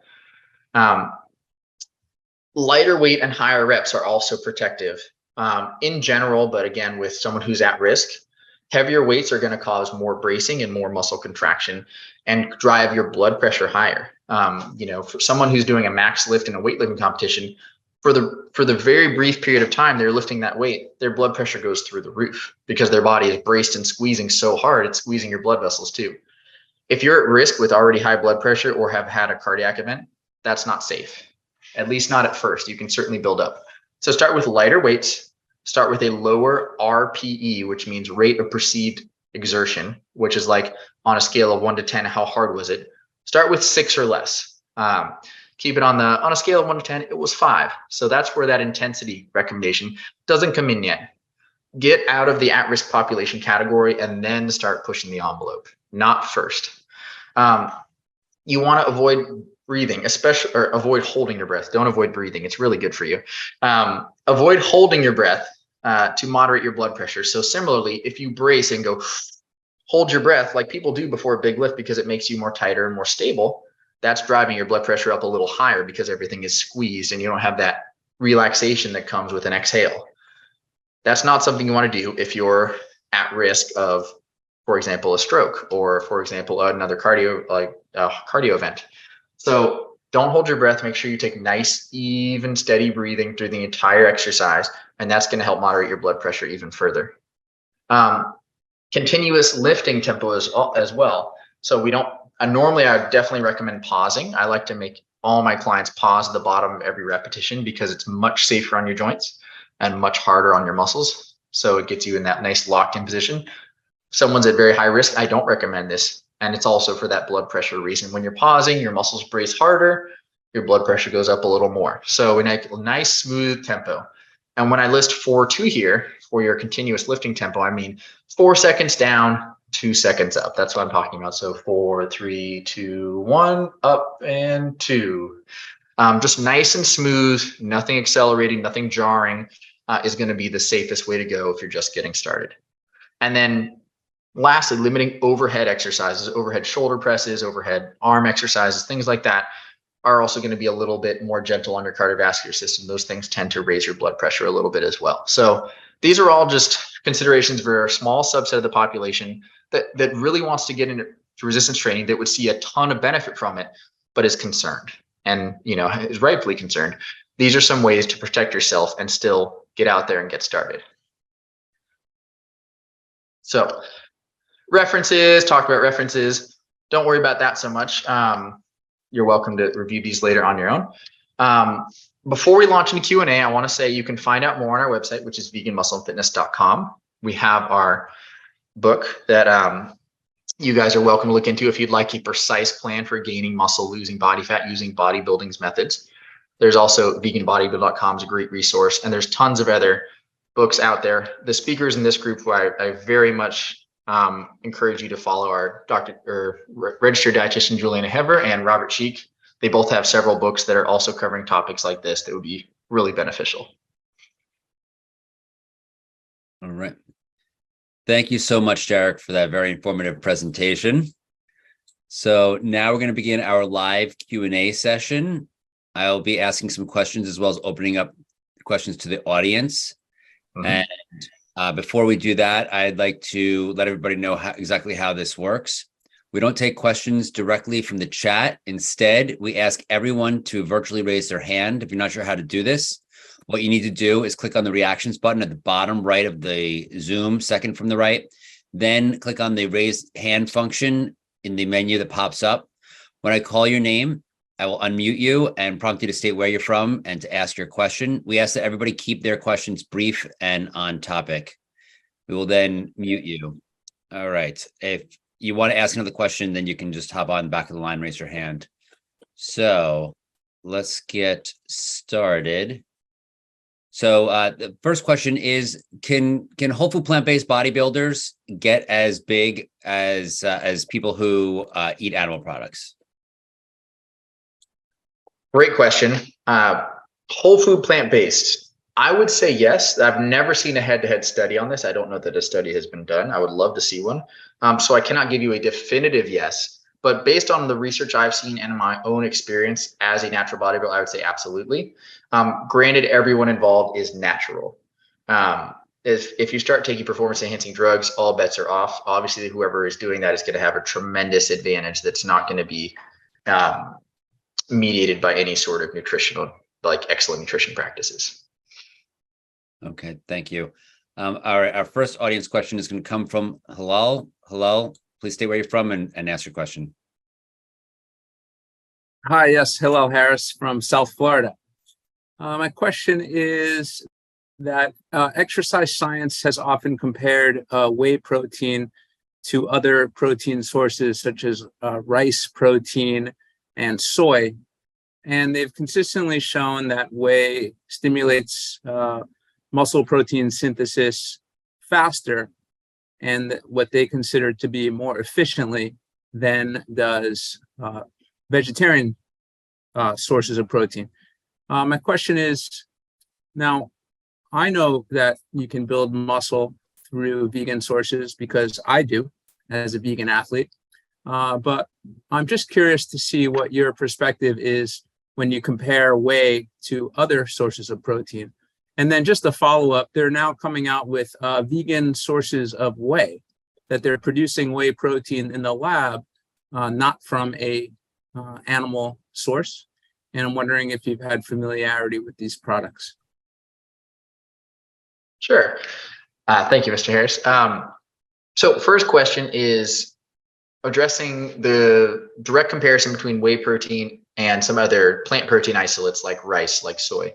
Lighter weight and higher reps are also protective in general, but again, with someone who's at risk, heavier weights are going to cause more bracing and more muscle contraction and drive your blood pressure higher. For someone who's doing a max lift in a weightlifting competition, for the very brief period of time they're lifting that weight, their blood pressure goes through the roof because their body is braced and squeezing so hard, it's squeezing your blood vessels too. If you're at risk with already high blood pressure or have had a cardiac event, that's not safe, at least not at first. You can certainly build up. So start with lighter weights, start with a lower RPE, which means rate of perceived exertion, which is like on a scale of 1 to 10, how hard was it? Start with 6 or less. Keep it on a scale of 1 to 10, it was 5. So that's where that intensity recommendation doesn't come in yet. Get out of the at-risk population category and then start pushing the envelope, not first. You want to avoid breathing, or avoid holding your breath. Don't avoid breathing. It's really good for you. Avoid holding your breath to moderate your blood pressure. So similarly, if you brace and go hold your breath like people do before a big lift because it makes you more tighter and more stable, that's driving your blood pressure up a little higher because everything is squeezed and you don't have that relaxation that comes with an exhale. That's not something you want to do if you're at risk of, for example, a stroke, or for example, another cardio event. So don't hold your breath. Make sure you take nice, even, steady breathing through the entire exercise and that's going to help moderate your blood pressure even further. Continuous lifting tempo as well. So we don't, normally I would definitely recommend pausing. I like to make all my clients pause at the bottom of every repetition because it's much safer on your joints and much harder on your muscles. So it gets you in that nice locked in position. If someone's at very high risk, I don't recommend this. And it's also for that blood pressure reason. When you're pausing, your muscles brace harder, your blood pressure goes up a little more. So we make a nice smooth tempo. And when I list 4-2 here for your continuous lifting tempo, I mean 4 seconds down, 2 seconds up. That's what I'm talking about. So 4, 3, 2, 1, up and 2. Just nice and smooth, nothing accelerating, nothing jarring is going to be the safest way to go if you're just getting started. And then lastly, limiting overhead exercises, overhead shoulder presses, overhead arm exercises, things like that are also going to be a little bit more gentle on your cardiovascular system. Those things tend to raise your blood pressure a little bit as well. So these are all just considerations for a small subset of the population that really wants to get into resistance training, that would see a ton of benefit from it, but is concerned and, you know, is rightfully concerned. These are some ways to protect yourself and still get out there and get started. So references, talk about references. Don't worry about that so much. You're welcome to review these later on your own. Before we launch into Q&A, I want to say you can find out more on our website, which is veganmuscleandfitness.com. We have our book that you guys are welcome to look into if you'd like a precise plan for gaining muscle, losing body fat using bodybuilding's methods. There's also veganbodybuilder.com is a great resource, and there's tons of other books out there. The speakers in this group, who I very much encourage you to follow, our registered dietitian Juliana Hever and Robert Cheek. They both have several books that are also covering topics like this that would be really beneficial. All right. Thank you so much, Derek, for that very informative presentation. So now we're going to begin our live Q&A session. I'll be asking some questions as well as opening up questions to the audience. And before we do that, I'd like to let everybody know exactly how this works. We don't take questions directly from the chat. Instead, we ask everyone to virtually raise their hand. If you're not sure how to do this, what you need to do is click on the reactions button at the bottom right of the Zoom, second from the right. Then click on the raise hand function in the menu that pops up. When I call your name, I will unmute you and prompt you to state where you're from and to ask your question. We ask that everybody keep their questions brief and on topic. We will then mute you. All right. If you want to ask another question, then you can just hop on the back of the line, raise your hand. So let's get started. So the first question is, can whole food plant-based bodybuilders get as big as people who eat animal products? Great question. Whole food plant-based. I would say yes. I've never seen a head-to-head study on this. I don't know that a study has been done. I would love to see one. So I cannot give you a definitive yes, but based on the research I've seen and my own experience as a natural bodybuilder, I would say absolutely. Granted, everyone involved is natural. If you start taking performance enhancing drugs, all bets are off. Obviously, whoever is doing that is going to have a tremendous advantage that's not going to be mediated by any sort of nutritional, like excellent nutrition practices. Okay, thank you. Our first audience question is going to come from Halal. Halal, please state where you're from and ask your question. Hi, yes, Hillel Harris from South Florida. My question is that exercise science has often compared whey protein to other protein sources such as rice protein and soy. And they've consistently shown that whey stimulates muscle protein synthesis faster and what they consider to be more efficiently than does vegetarian sources of protein. My question is, now I know that you can build muscle through vegan sources because I do as a vegan athlete, but I'm just curious to see what your perspective is when you compare whey to other sources of protein. And then just a follow-up, they're now coming out with vegan sources of whey, that they're producing whey protein in the lab, not from a animal source. And I'm wondering if you've had familiarity with these products. Sure. Thank you, Mr. Harris. So first question is addressing the direct comparison between whey protein and some other plant protein isolates like rice, like soy.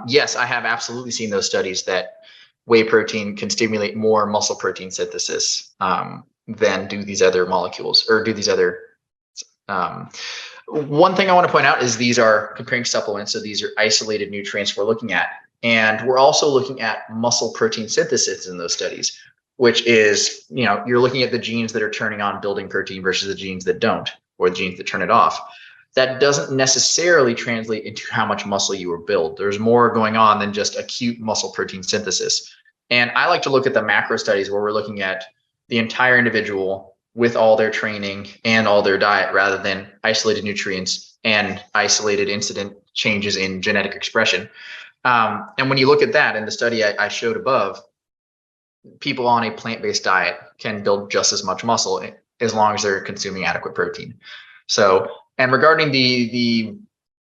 Yes, I have absolutely seen those studies that whey protein can stimulate more muscle protein synthesis than do these other molecules or do these other. Um, One thing I want to point out is these are comparing supplements, so these are isolated nutrients we're looking at. And we're also looking at muscle protein synthesis in those studies, which is, you're looking at the genes that are turning on building protein versus the genes that don't, or the genes that turn it off. That doesn't necessarily translate into how much muscle you will build. There's more going on than just acute muscle protein synthesis. And I like to look at the macro studies where we're looking at the entire individual with all their training and all their diet rather than isolated nutrients and isolated incident changes in genetic expression. And when you look at that in the study I showed above, people on a plant-based diet can build just as much muscle as long as they're consuming adequate protein. So, and regarding the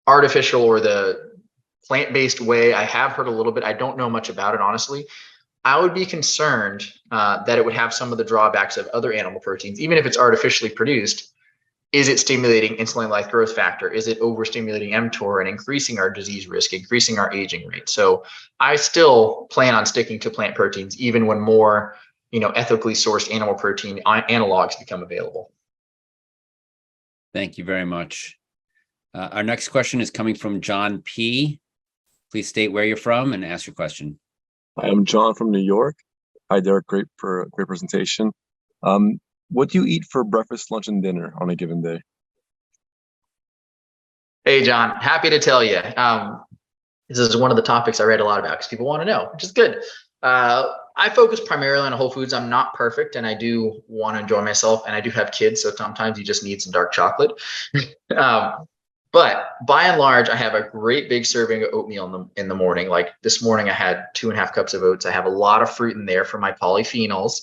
artificial or the plant-based whey, I have heard a little bit. I don't know much about it, honestly. I would be concerned that it would have some of the drawbacks of other animal proteins, even if it's artificially produced. Is it stimulating insulin-like growth factor? Is it overstimulating mTOR and increasing our disease risk, increasing our aging rate? So I still plan on sticking to plant proteins, even when more, ethically sourced animal protein analogs become available. Thank you very much. Our next question is coming from John P. Please state where you're from and ask your question. Hi, I'm John from New York. Hi, Derek. Great presentation. What do you eat for breakfast, lunch, and dinner on a given day? Hey, John, happy to tell you. This is one of the topics I read a lot about because people want to know, which is good. I focus primarily on whole foods. I'm not perfect, and I do want to enjoy myself, and I do have kids, so sometimes you just need some dark chocolate. But by and large, I have a great big serving of oatmeal in the morning. Like this morning, I had 2.5 cups of oats. I have a lot of fruit in there for my polyphenols.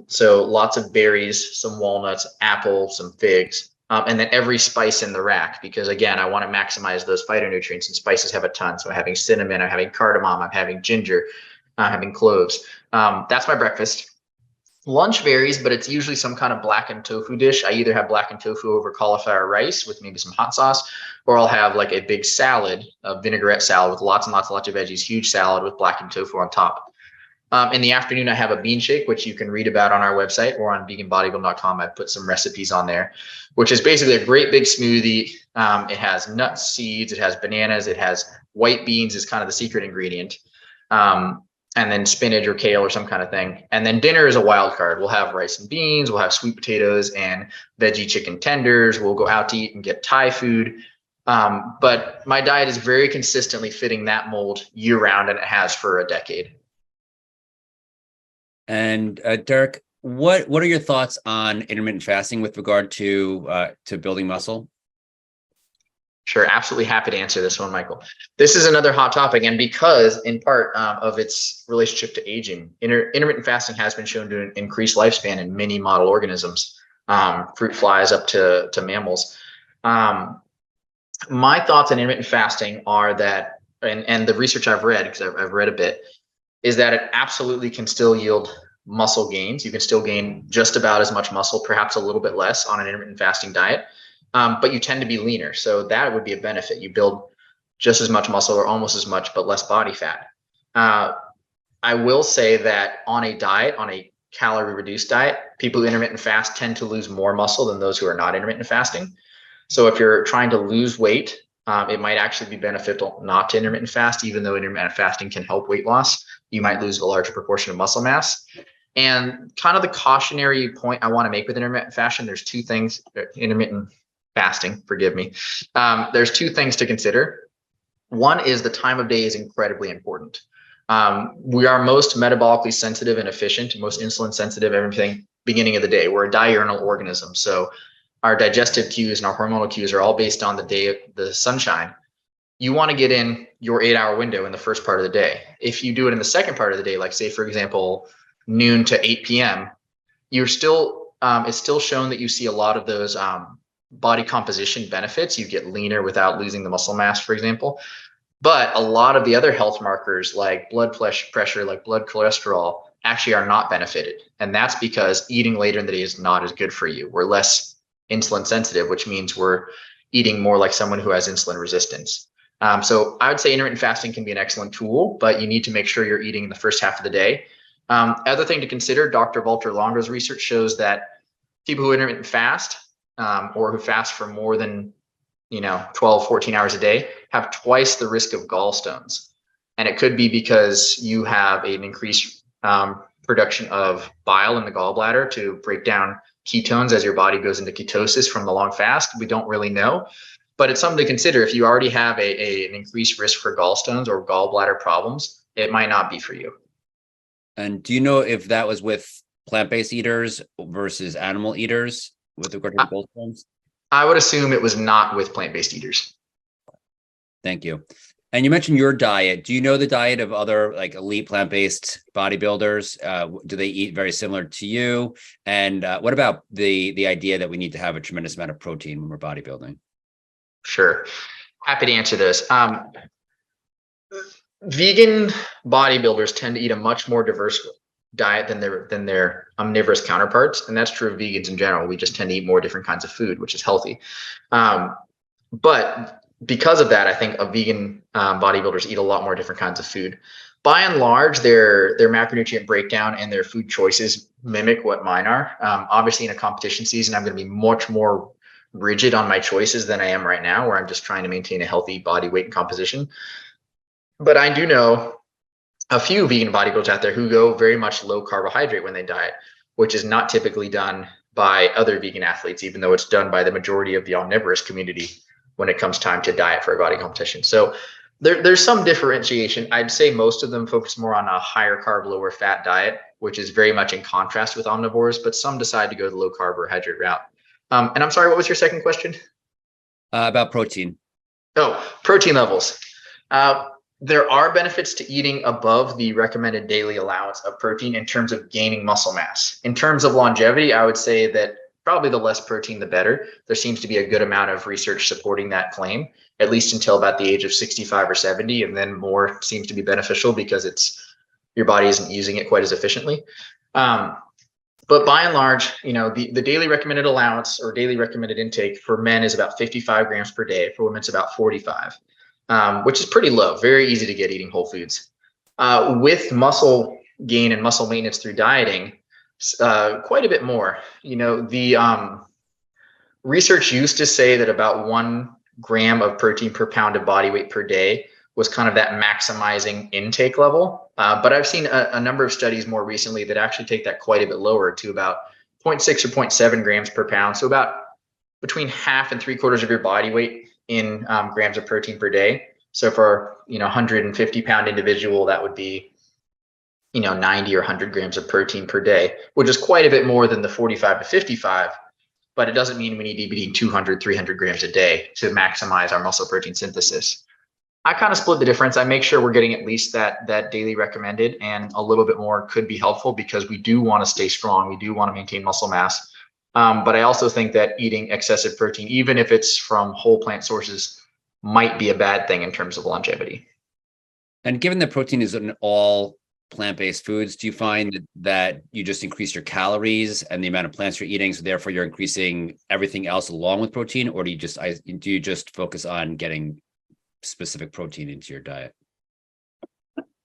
So lots of berries, some walnuts, apple, some figs, and then every spice in the rack, because again, I want to maximize those phytonutrients, and spices have a ton. So I'm having cinnamon, I'm having cardamom, I'm having ginger, I'm having cloves. That's my breakfast. Lunch varies, but it's usually some kind of blackened tofu dish. I either have blackened tofu over cauliflower rice with maybe some hot sauce, or I'll have like a big salad, a vinaigrette salad with lots and lots of veggies, huge salad with blackened tofu on top. In the afternoon, I have a bean shake, which you can read about on our website or on veganbodybuilding.com. I put some recipes on there, which is basically a great big smoothie. It has nuts, seeds, it has bananas, it has white beans is kind of the secret ingredient. And then spinach or kale or some kind of thing. And then dinner is a wild card. We'll have rice and beans, we'll have sweet potatoes and veggie chicken tenders. We'll go out to eat and get Thai food. But my diet is very consistently fitting that mold year round, and it has for a decade. And Derek, what are your thoughts on intermittent fasting with regard to building muscle? Sure, absolutely happy to answer this one, Michael. This is another hot topic, and because in part of its relationship to aging, intermittent fasting has been shown to increase lifespan in many model organisms, fruit flies up to mammals. My thoughts on intermittent fasting are that, and the research I've read, because I've read a bit, is that it absolutely can still yield muscle gains. You can still gain just about as much muscle, perhaps a little bit less on an intermittent fasting diet. But you tend to be leaner. So that would be a benefit. You build just as much muscle or almost as much, but less body fat. I will say that on a diet, on a calorie reduced diet, people who intermittent fast tend to lose more muscle than those who are not intermittent fasting. So if you're trying to lose weight, it might actually be beneficial not to intermittent fast, even though intermittent fasting can help weight loss. You might lose a larger proportion of muscle mass. And kind of the cautionary point I want to make with intermittent fasting, there's two things, intermittent fasting, forgive me. There's two things to consider. One is the time of day is incredibly important. We are most metabolically sensitive and efficient, most insulin sensitive, everything beginning of the day. We're a diurnal organism. So our digestive cues and our hormonal cues are all based on the day of the sunshine. You want to get in your 8-hour window in the first part of the day. If you do it in the second part of the day, like say, for example, noon to 8 p.m., you're still, it's still shown that you see a lot of those body composition benefits. You get leaner without losing the muscle mass, for example. But a lot of the other health markers like blood pressure, like blood cholesterol, actually are not benefited. And that's because eating later in the day is not as good for you. We're less insulin sensitive, which means we're eating more like someone who has insulin resistance. So I would say intermittent fasting can be an excellent tool, but you need to make sure you're eating in the first half of the day. Other thing to consider, Dr. Walter Longo's research shows that people who intermittent fast or who fast for more than 12, 14 hours a day have twice the risk of gallstones. And it could be because you have an increased production of bile in the gallbladder to break down ketones as your body goes into ketosis from the long fast. We don't really know, but it's something to consider. If you already have an increased risk for gallstones or gallbladder problems, it might not be for you. And do you know if that was with plant-based eaters versus animal eaters with regard to gallstones? I would assume it was not with plant-based eaters. Thank you. And you mentioned your diet. Do you know the diet of other like elite plant-based bodybuilders? Do they eat very similar to you? And what about the idea that we need to have a tremendous amount of protein when we're bodybuilding? Sure. Happy to answer this. Vegan bodybuilders tend to eat a much more diverse diet than their omnivorous counterparts, and that's true of vegans in general. We just tend to eat more different kinds of food, which is healthy. But because of that, I think vegan bodybuilders eat a lot more different kinds of food. By and large, their macronutrient breakdown and their food choices mimic what mine are. Obviously, in a competition season, I'm going to be much more rigid on my choices than I am right now, where I'm just trying to maintain a healthy body weight and composition. But I do know a few vegan bodybuilders out there who go very much low carbohydrate when they diet, which is not typically done by other vegan athletes, even though it's done by the majority of the omnivorous community when it comes time to diet for a body competition. So there's some differentiation. I'd say most of them focus more on a higher carb, lower fat diet, which is very much in contrast with omnivores, but some decide to go the low carbohydrate route. And I'm sorry, what was your second question? About protein. Oh, protein levels. There are benefits to eating above the recommended daily allowance of protein in terms of gaining muscle mass. In terms of longevity, I would say that probably the less protein, the better. There seems to be a good amount of research supporting that claim, at least until about the age of 65 or 70, and then more seems to be beneficial because your body isn't using it quite as efficiently. But by and large, the daily recommended allowance or daily recommended intake for men is about 55 grams per day. For women, it's about 45. Which is pretty low, very easy to get eating whole foods. With muscle gain and muscle maintenance through dieting, quite a bit more. The research used to say that about 1 gram of protein per pound of body weight per day was kind of that maximizing intake level. But I've seen a number of studies more recently that actually take that quite a bit lower to about 0.6 or 0.7 grams per pound. So about between half and 3/4 of your body weight in grams of protein per day. So for 150 pound individual, that would be 90 or 100 grams of protein per day, which is quite a bit more than the 45 to 55. But it doesn't mean we need to be eating 200, 300 grams a day to maximize our muscle protein synthesis. I kind of split the difference. I make sure we're getting at least that daily recommended, and a little bit more could be helpful because we do want to stay strong. We do want to maintain muscle mass. But I also think that eating excessive protein, even if it's from whole plant sources, might be a bad thing in terms of longevity. And given that protein is in all plant-based foods, do you find that you just increase your calories and the amount of plants you're eating, so therefore you're increasing everything else along with protein, or do you just focus on getting specific protein into your diet?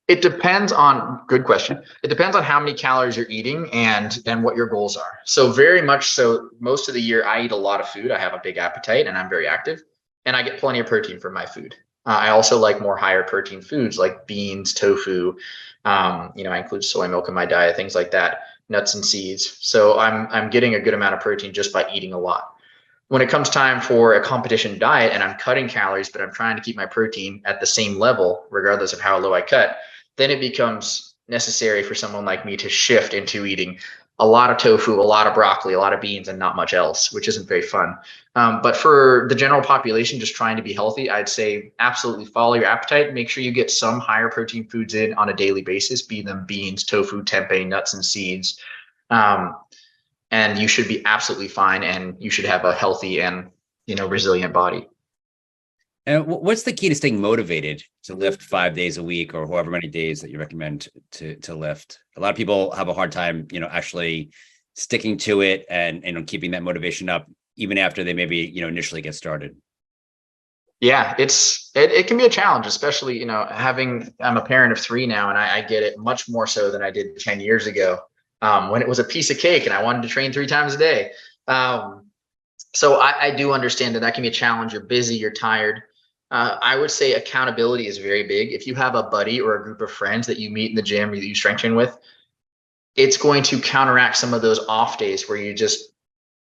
It depends on, good question. It depends on how many calories you're eating and what your goals are. So very much so, most of the year I eat a lot of food. I have a big appetite and I'm very active, and I get plenty of protein from my food. I also like more higher protein foods like beans, tofu. I include soy milk in my diet, things like that, nuts and seeds. So I'm getting a good amount of protein just by eating a lot. When it comes time for a competition diet and I'm cutting calories, but I'm trying to keep my protein at the same level, regardless of how low I cut, then it becomes necessary for someone like me to shift into eating a lot of tofu, a lot of broccoli, a lot of beans, and not much else, which isn't very fun. But for the general population just trying to be healthy, I'd say absolutely follow your appetite. Make sure you get some higher protein foods in on a daily basis, be them beans, tofu, tempeh, nuts, and seeds. And you should be absolutely fine, and you should have a healthy and resilient body. And what's the key to staying motivated to lift 5 days a week or however many days that you recommend to lift? A lot of people have a hard time, actually sticking to it and keeping that motivation up even after they maybe, initially get started. Yeah, it can be a challenge, especially, I'm a parent of three now, and I get it much more so than I did 10 years ago, when it was a piece of cake and I wanted to train 3 times a day. So I do understand that can be a challenge. You're busy, you're tired. I would say accountability is very big. If you have a buddy or a group of friends that you meet in the gym or that you strength train with, it's going to counteract some of those off days where you just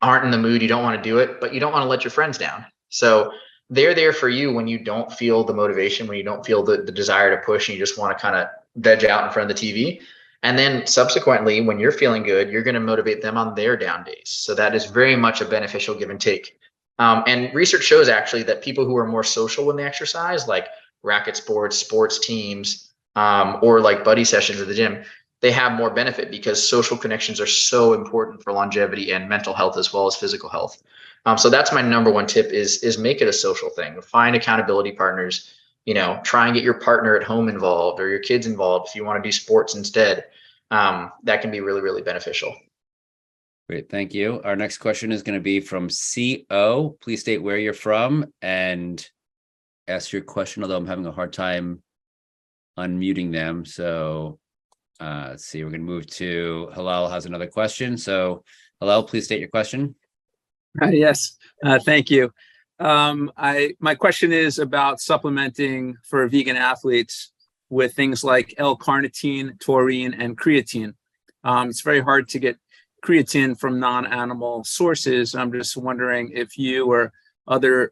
aren't in the mood, you don't want to do it, but you don't want to let your friends down. So they're there for you when you don't feel the motivation, when you don't feel the desire to push, and you just want to kind of veg out in front of the TV. And then subsequently, when you're feeling good, you're going to motivate them on their down days. So that is very much a beneficial give and take. And research shows actually that people who are more social when they exercise, like racket sports teams, or like buddy sessions at the gym, they have more benefit because social connections are so important for longevity and mental health as well as physical health. So that's my number one tip is make it a social thing. Find accountability partners, try and get your partner at home involved or your kids involved if you want to do sports instead. That can be really, really beneficial. Great. Thank you. Our next question is going to be from CO. Please state where you're from and ask your question, although I'm having a hard time unmuting them. So let's see, we're going to move to Halal has another question. So Halal, please state your question. Yes, thank you. My question is about supplementing for vegan athletes with things like L-carnitine, taurine, and creatine. It's very hard to get creatine from non-animal sources. I'm just wondering if you or other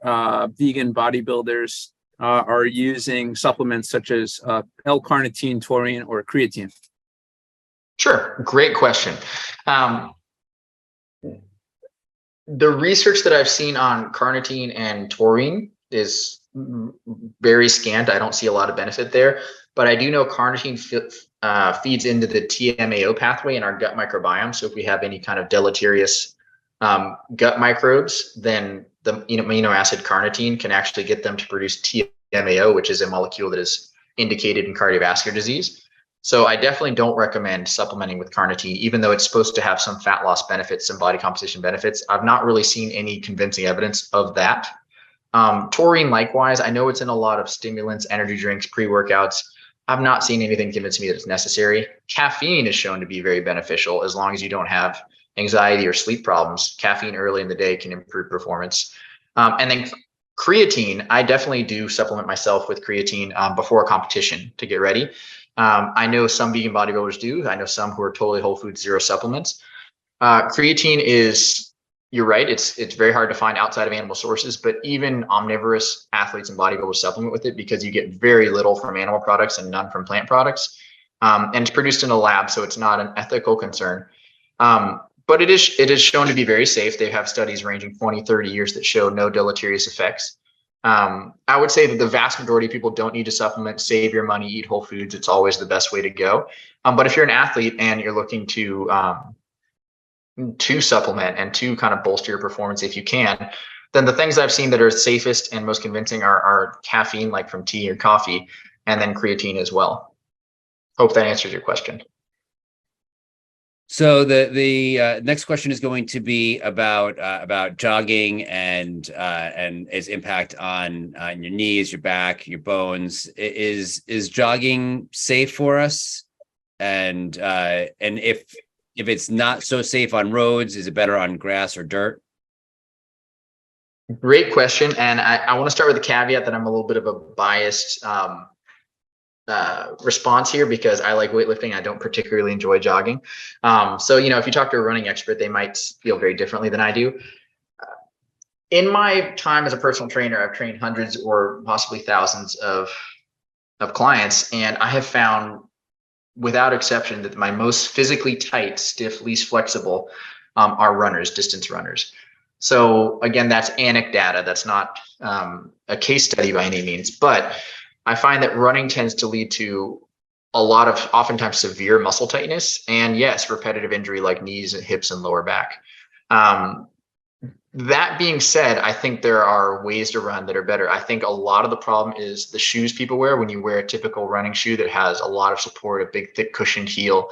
vegan bodybuilders are using supplements such as L-carnitine, taurine, or creatine. Sure, great question. The research that I've seen on carnitine and taurine is very scant. I don't see a lot of benefit there, but I do know carnitine feeds into the TMAO pathway in our gut microbiome. So if we have any kind of deleterious gut microbes, then the amino acid carnitine can actually get them to produce TMAO, which is a molecule that is indicated in cardiovascular disease. So I definitely don't recommend supplementing with carnitine, even though it's supposed to have some fat loss benefits, some body composition benefits. I've not really seen any convincing evidence of that. Taurine, likewise, I know it's in a lot of stimulants, energy drinks, pre-workouts. I've not seen anything convince me that it's necessary. Caffeine is shown to be very beneficial as long as you don't have anxiety or sleep problems. Caffeine early in the day can improve performance. And then creatine, I definitely do supplement myself with creatine before a competition to get ready. I know some vegan bodybuilders do. I know some who are totally whole food, zero supplements. Creatine is, you're right, it's very hard to find outside of animal sources, but even omnivorous athletes and bodybuilders supplement with it because you get very little from animal products and none from plant products. And it's produced in a lab, so it's not an ethical concern. But it is shown to be very safe. They have studies ranging 20, 30 years that show no deleterious effects. I would say that the vast majority of people don't need to supplement, save your money, eat whole foods. It's always the best way to go. But if you're an athlete and you're looking to supplement and to kind of bolster your performance if you can, then the things I've seen that are safest and most convincing are caffeine, like from tea or coffee, and then creatine as well. Hope that answers your question. So the next question is going to be about jogging and its impact on your knees, your back, your bones. Is jogging safe for us? And if it's not so safe on roads, is it better on grass or dirt? Great question, and I want to start with a caveat that I'm a little bit of a biased response here because I like weightlifting. I don't particularly enjoy jogging. So, if you talk to a running expert, they might feel very differently than I do. In my time as a personal trainer, I've trained hundreds or possibly thousands of clients, and I have found without exception that my most physically tight, stiff, least flexible are runners, distance runners. So again, that's anecdata. That's not a case study by any means, but I find that running tends to lead to a lot of oftentimes severe muscle That being said, I think there are ways to run that are better. I think a lot of the problem is the shoes people wear. When you wear a typical running shoe that has a lot of support, a big, thick, cushioned heel,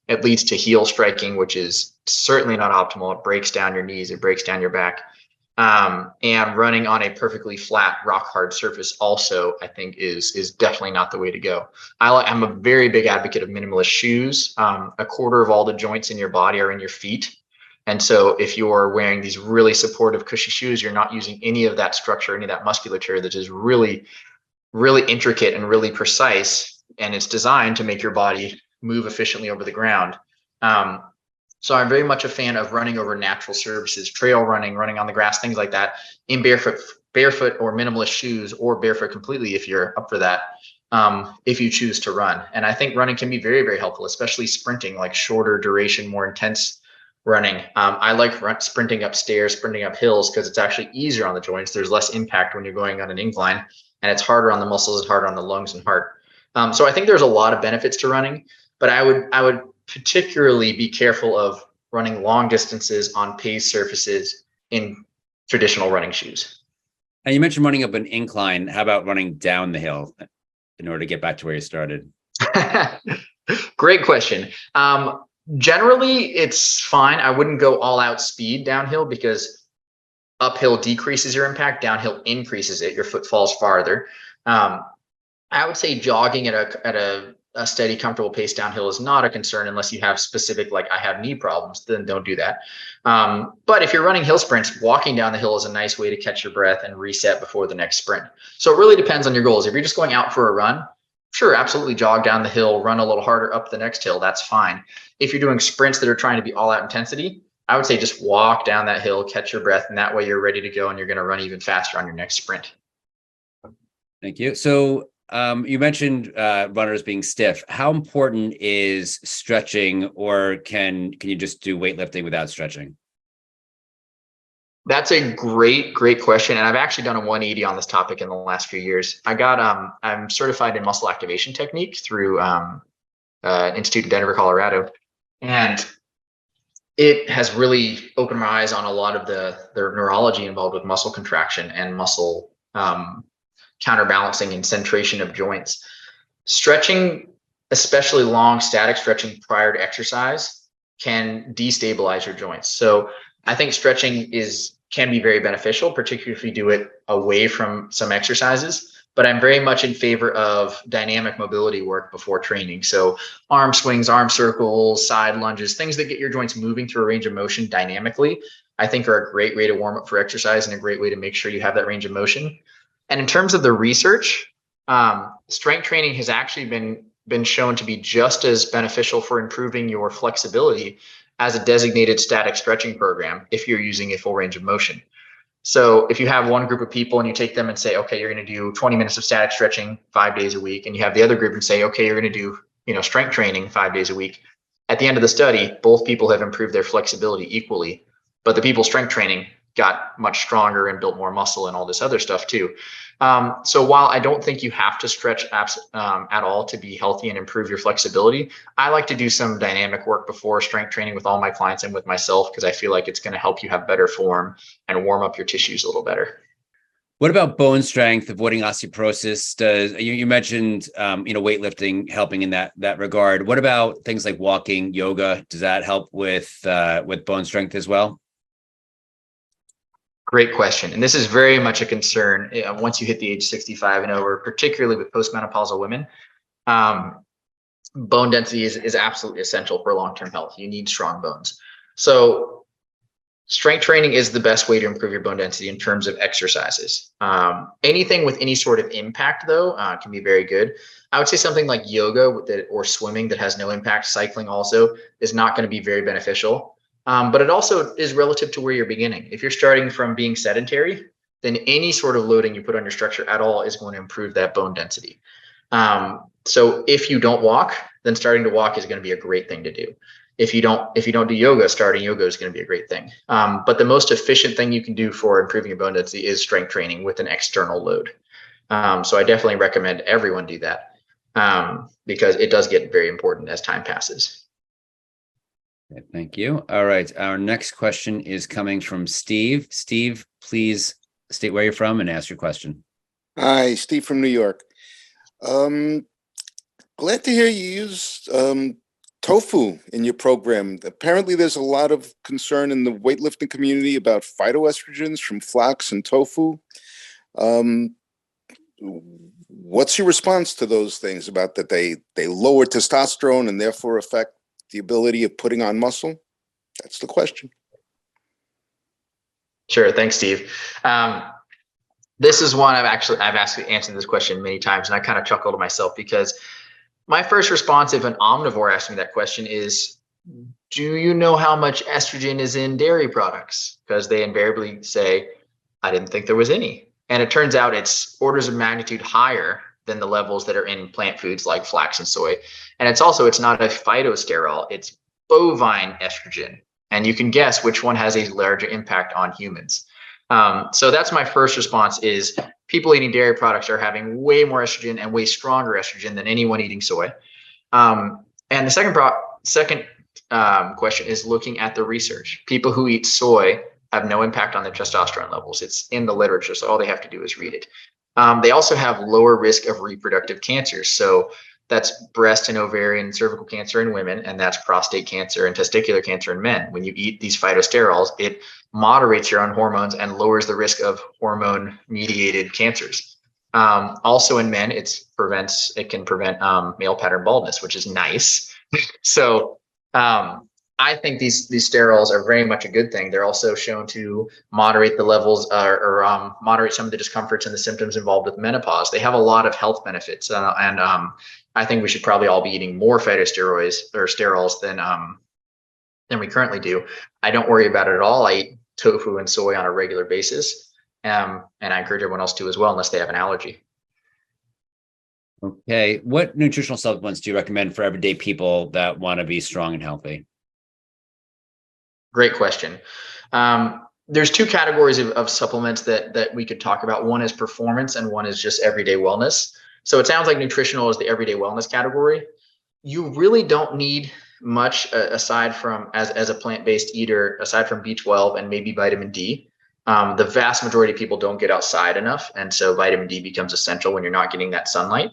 it leads to heel striking, which is certainly not optimal. It breaks down your knees, it breaks down your back. And running on a perfectly flat, rock hard surface also, I think, is definitely not the way to go. I'm a very big advocate of minimalist shoes. A quarter of all the joints in your body are in your feet. And so if you're wearing these really supportive, cushy shoes, you're not using any of that structure, any of that musculature that is really, really intricate and really precise. And it's designed to make your body move efficiently over the ground. So I'm very much a fan of running over natural surfaces, trail running, running on the grass, things like that, in barefoot or minimalist shoes, or barefoot completely if you're up for that, if you choose to run. And I think running can be very, very helpful, especially sprinting, like shorter duration, more intense running. I like sprinting up stairs, sprinting up hills, because it's actually easier on the joints. There's less impact when you're going on an incline, and it's harder on the muscles, it's harder on the lungs and heart. So I think there's a lot of benefits to running, but I would particularly be careful of running long distances on paved surfaces in traditional running shoes. And you mentioned running up an incline. How about running down the hill in order to get back to where you started? Great question. Generally, it's fine. I wouldn't go all out speed downhill, because uphill decreases your impact, downhill increases it. Your foot falls farther. I would say jogging at a steady, comfortable pace downhill is not a concern unless you have specific, like I have knee problems, then don't do that. But if you're running hill sprints, walking down the hill is a nice way to catch your breath and reset before the next sprint. So it really depends on your goals. If you're just going out for a run, sure, absolutely jog down the hill, run a little harder up the next hill, that's fine. If you're doing sprints that are trying to be all out intensity, I would say just walk down that hill, catch your breath, and that way you're ready to go and you're going to run even faster on your next sprint. Thank you. So you mentioned runners being stiff. How important is stretching, or can you just do weightlifting without stretching? That's a great question. And I've actually done a 180 on this topic in the last few years. I'm certified in muscle activation technique through Institute of Denver, Colorado. And it has really opened my eyes on a lot of the neurology involved with muscle contraction and muscle counterbalancing and centration of joints. Stretching, especially long static stretching prior to exercise, can destabilize your joints. So I think stretching can be very beneficial, particularly if you do it away from some exercises. But I'm very much in favor of dynamic mobility work before training. So arm swings, arm circles, side lunges, things that get your joints moving through a range of motion dynamically, I think are a great way to warm up for exercise and a great way to make sure you have that range of motion. And in terms of the research, strength training has actually been shown to be just as beneficial for improving your flexibility as a designated static stretching program if you're using a full range of motion. So if you have one group of people and you take them and say, okay, you're going to do 20 minutes of static stretching 5 days a week, and you have the other group and say, okay, you're going to do, strength training 5 days a week. At the end of the study, both people have improved their flexibility equally, but the people strength training got much stronger and built more muscle and all this other stuff too. So while I don't think you have to stretch at all to be healthy and improve your flexibility, I like to do some dynamic work before strength training with all my clients and with myself, because I feel like it's going to help you have better form and warm up your tissues a little better. What about bone strength, avoiding osteoporosis? You mentioned weightlifting helping in that regard. What about things like walking, yoga? Does that help with bone strength as well? Great question. And this is very much a concern once you hit the age 65 and over, particularly with postmenopausal women. Bone density is absolutely essential for long-term health. You need strong bones. So strength training is the best way to improve your bone density in terms of exercises. Anything with any sort of impact, though, can be very good. I would say something like yoga or swimming that has no impact, cycling also, is not going to be very beneficial. But it also is relative to where you're beginning. If you're starting from being sedentary, then any sort of loading you put on your structure at all is going to improve that bone density. So if you don't walk, then starting to walk is going to be a great thing to do. If you don't do yoga, starting yoga is going to be a great thing. But the most efficient thing you can do for improving your bone density is strength training with an external load. So I definitely recommend everyone do that because it does get very important as time passes. Okay, thank you. All right. Our next question is coming from Steve. Steve, please state where you're from and ask your question. Hi, Steve from New York. Glad to hear you use tofu in your program. Apparently, there's a lot of concern in the weightlifting community about phytoestrogens from flax and tofu. What's your response to those things about that they lower testosterone and therefore affect the ability of putting on muscle? That's the question. Sure. Thanks, Steve. This is one I've actually answered this question many times, and I kind of chuckle to myself because my first response if an omnivore asks me that question is, do you know how much estrogen is in dairy products? Because they invariably say, I didn't think there was any. And it turns out it's orders of magnitude higher than the levels that are in plant foods like flax and soy. And it's not a phytosterol, it's bovine estrogen. And you can guess which one has a larger impact on humans. So that's my first response is people eating dairy products are having way more estrogen and way stronger estrogen than anyone eating soy. And the second question is looking at the research. People who eat soy have no impact on their testosterone levels. It's in the literature, so all they have to do is read it. They also have lower risk of reproductive cancers. So that's breast and ovarian and cervical cancer in women, and that's prostate cancer and testicular cancer in men. When you eat these phytosterols, it moderates your own hormones and lowers the risk of hormone-mediated cancers. Also in men, it can prevent male pattern baldness, which is nice. So I think these sterols are very much a good thing. They're also shown to moderate the levels or moderate some of the discomforts and the symptoms involved with menopause. They have a lot of health benefits, and I think we should probably all be eating more phytosteroids or sterols than we currently do. I don't worry about it at all. I eat tofu and soy on a regular basis, and I encourage everyone else to as well, unless they have an allergy. Okay, what nutritional supplements do you recommend for everyday people that want to be strong and healthy? Great question. There's two categories of supplements that we could talk about. One is performance and one is just everyday wellness. So it sounds like nutritional is the everyday wellness category. You really don't need much aside from, as a plant-based eater, aside from B12 and maybe vitamin D. The vast majority of people don't get outside enough. And so vitamin D becomes essential when you're not getting that sunlight.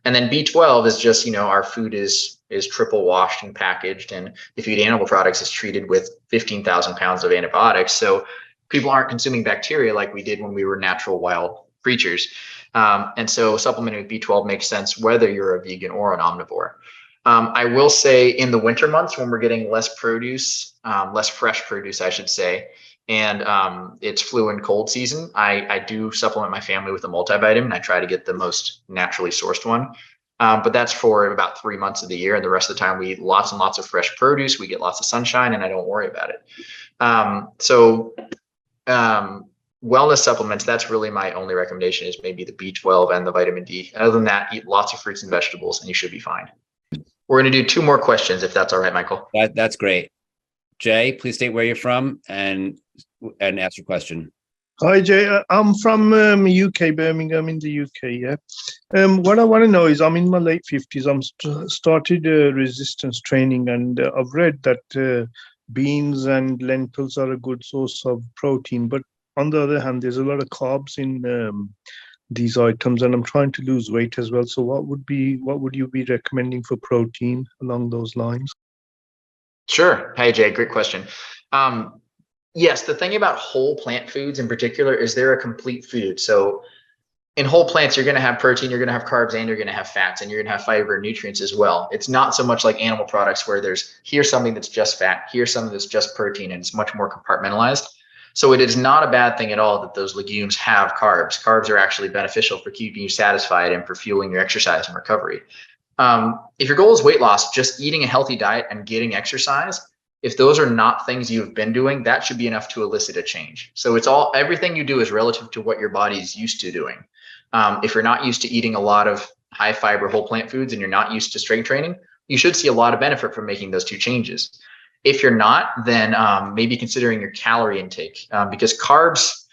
And then B12 is just, our food is triple washed and packaged. And if you eat animal products, it's treated with 15,000 pounds of antibiotics. So people aren't consuming bacteria like we did when we were natural wild creatures. And so supplementing with B12 makes sense whether you're a vegan or an omnivore. I will say in the winter months when we're getting less produce, less fresh produce, I should say, and it's flu and cold season, I do supplement my family with a multivitamin. I try to get the most naturally sourced one. But that's for about 3 months of the year. And the rest of the time we eat lots and lots of fresh produce. We get lots of sunshine and I don't worry about it. Wellness supplements, that's really my only recommendation is maybe the B12 and the vitamin D. Other than that, eat lots of fruits and vegetables and you should be fine. We're going to do 2 more questions if that's all right, Michael. That's great. Jay, please state where you're from and ask your question. Hi, Jay. I'm from UK, Birmingham in the UK, yeah. What I want to know is I'm in my late 50s. I'm started resistance training, and I've read that beans and lentils are a good source of protein. But on the other hand, there's a lot of carbs in these items, and I'm trying to lose weight as well. So what would you be recommending for protein along those lines? Sure. Hey, Jay, great question. Yes, the thing about whole plant foods in particular is they're a complete food. So in whole plants, you're going to have protein, you're going to have carbs, and you're going to have fats, and you're going to have fiber and nutrients as well. It's not so much like animal products where here's something that's just fat, here's something that's just protein, and it's much more compartmentalized. So it is not a bad thing at all that those legumes have carbs. Carbs are actually beneficial for keeping you satisfied and for fueling your exercise and recovery. If your goal is weight loss, just eating a healthy diet and getting exercise, if those are not things you've been doing, that should be enough to elicit a change. So everything you do is relative to what your body is used to doing. If you're not used to eating a lot of high fiber whole plant foods and you're not used to strength training, you should see a lot of benefit from making those 2 changes. If you're not, then maybe considering your calorie intake, because carbs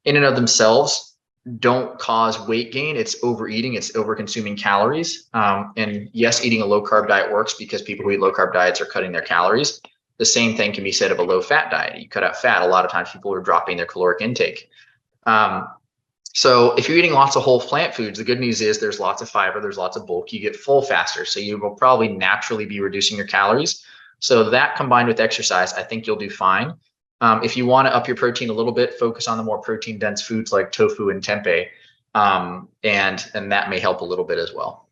in and of themselves don't cause weight gain. It's overeating, it's over consuming calories. And yes, eating a low carb diet works because people who eat low carb diets are cutting their calories. The same thing can be said of a low fat diet. You cut out fat, a lot of times people are dropping their caloric intake. So if you're eating lots of whole plant foods, the good news is there's lots of fiber, there's lots of bulk, you get full faster. So you will probably naturally be reducing your calories. So that combined with exercise, I think you'll do fine. If you want to up your protein a little bit, focus on the more protein dense foods like tofu and tempeh. And that may help a little bit as well.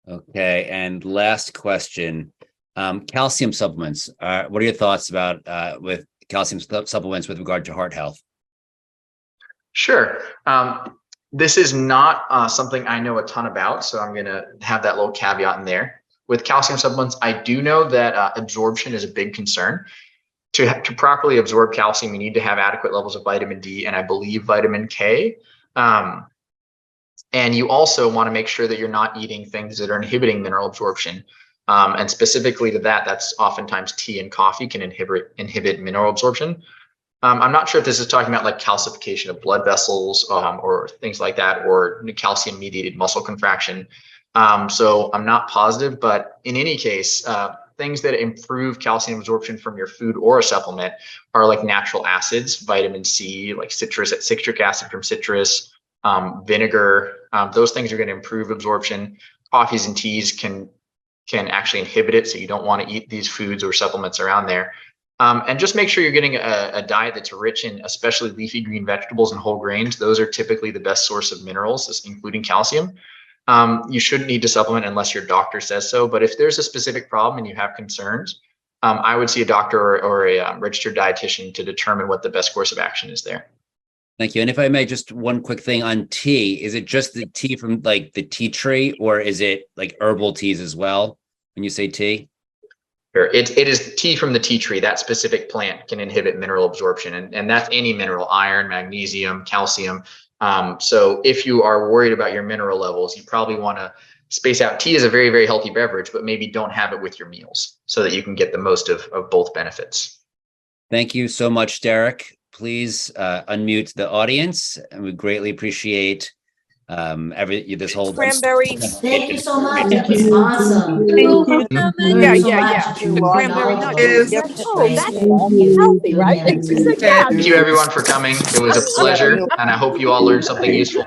Okay. And last question, calcium supplements. What are your thoughts about with calcium supplements with regard to heart health? Sure. This is not something I know a ton about, so I'm going to have that little caveat in there. With calcium supplements, I do know that absorption is a big concern. To properly absorb calcium, you need to have adequate levels of vitamin D and I believe vitamin K. And you also want to make sure that you're not eating things that are inhibiting mineral absorption. And specifically to that, that's oftentimes tea and coffee can inhibit mineral absorption. I'm not sure if this is talking about like calcification of blood vessels or things like that, or calcium mediated muscle contraction. So I'm not positive, but in any case, things that improve calcium absorption from your food or a supplement are like natural acids, vitamin C, like citric acid from citrus, vinegar. Those things are going to improve absorption. Coffees and teas can actually inhibit it, so you don't want to eat these foods or supplements around there. And just make sure you're getting a diet that's rich in especially leafy green vegetables and whole grains. Those are typically the best source of minerals, including calcium. You shouldn't need to supplement unless your doctor says so. But if there's a specific problem and you have concerns, I would see a doctor or a registered dietitian to determine what the best course of action is there. Thank you. And if I may, just one quick thing on tea. Is it just the tea from like the tea tree, or is it like herbal teas as well when you say tea? Sure. It is tea from the tea tree. That specific plant can inhibit mineral absorption, and that's any mineral: iron, magnesium, calcium. So if you are worried about your mineral levels, you probably want to space out. Tea is a very, very healthy beverage, but maybe don't have it with your meals so that you can get the most of both benefits. Thank you so much, Derek. Please unmute the audience, and we greatly appreciate this whole Cranberry. Thank you so much. That was awesome. Yeah. The cranberry nuts. Yep. Oh, that's healthy, right? Thank you. Thank you everyone for coming. It was a pleasure, and I hope you all learned something useful.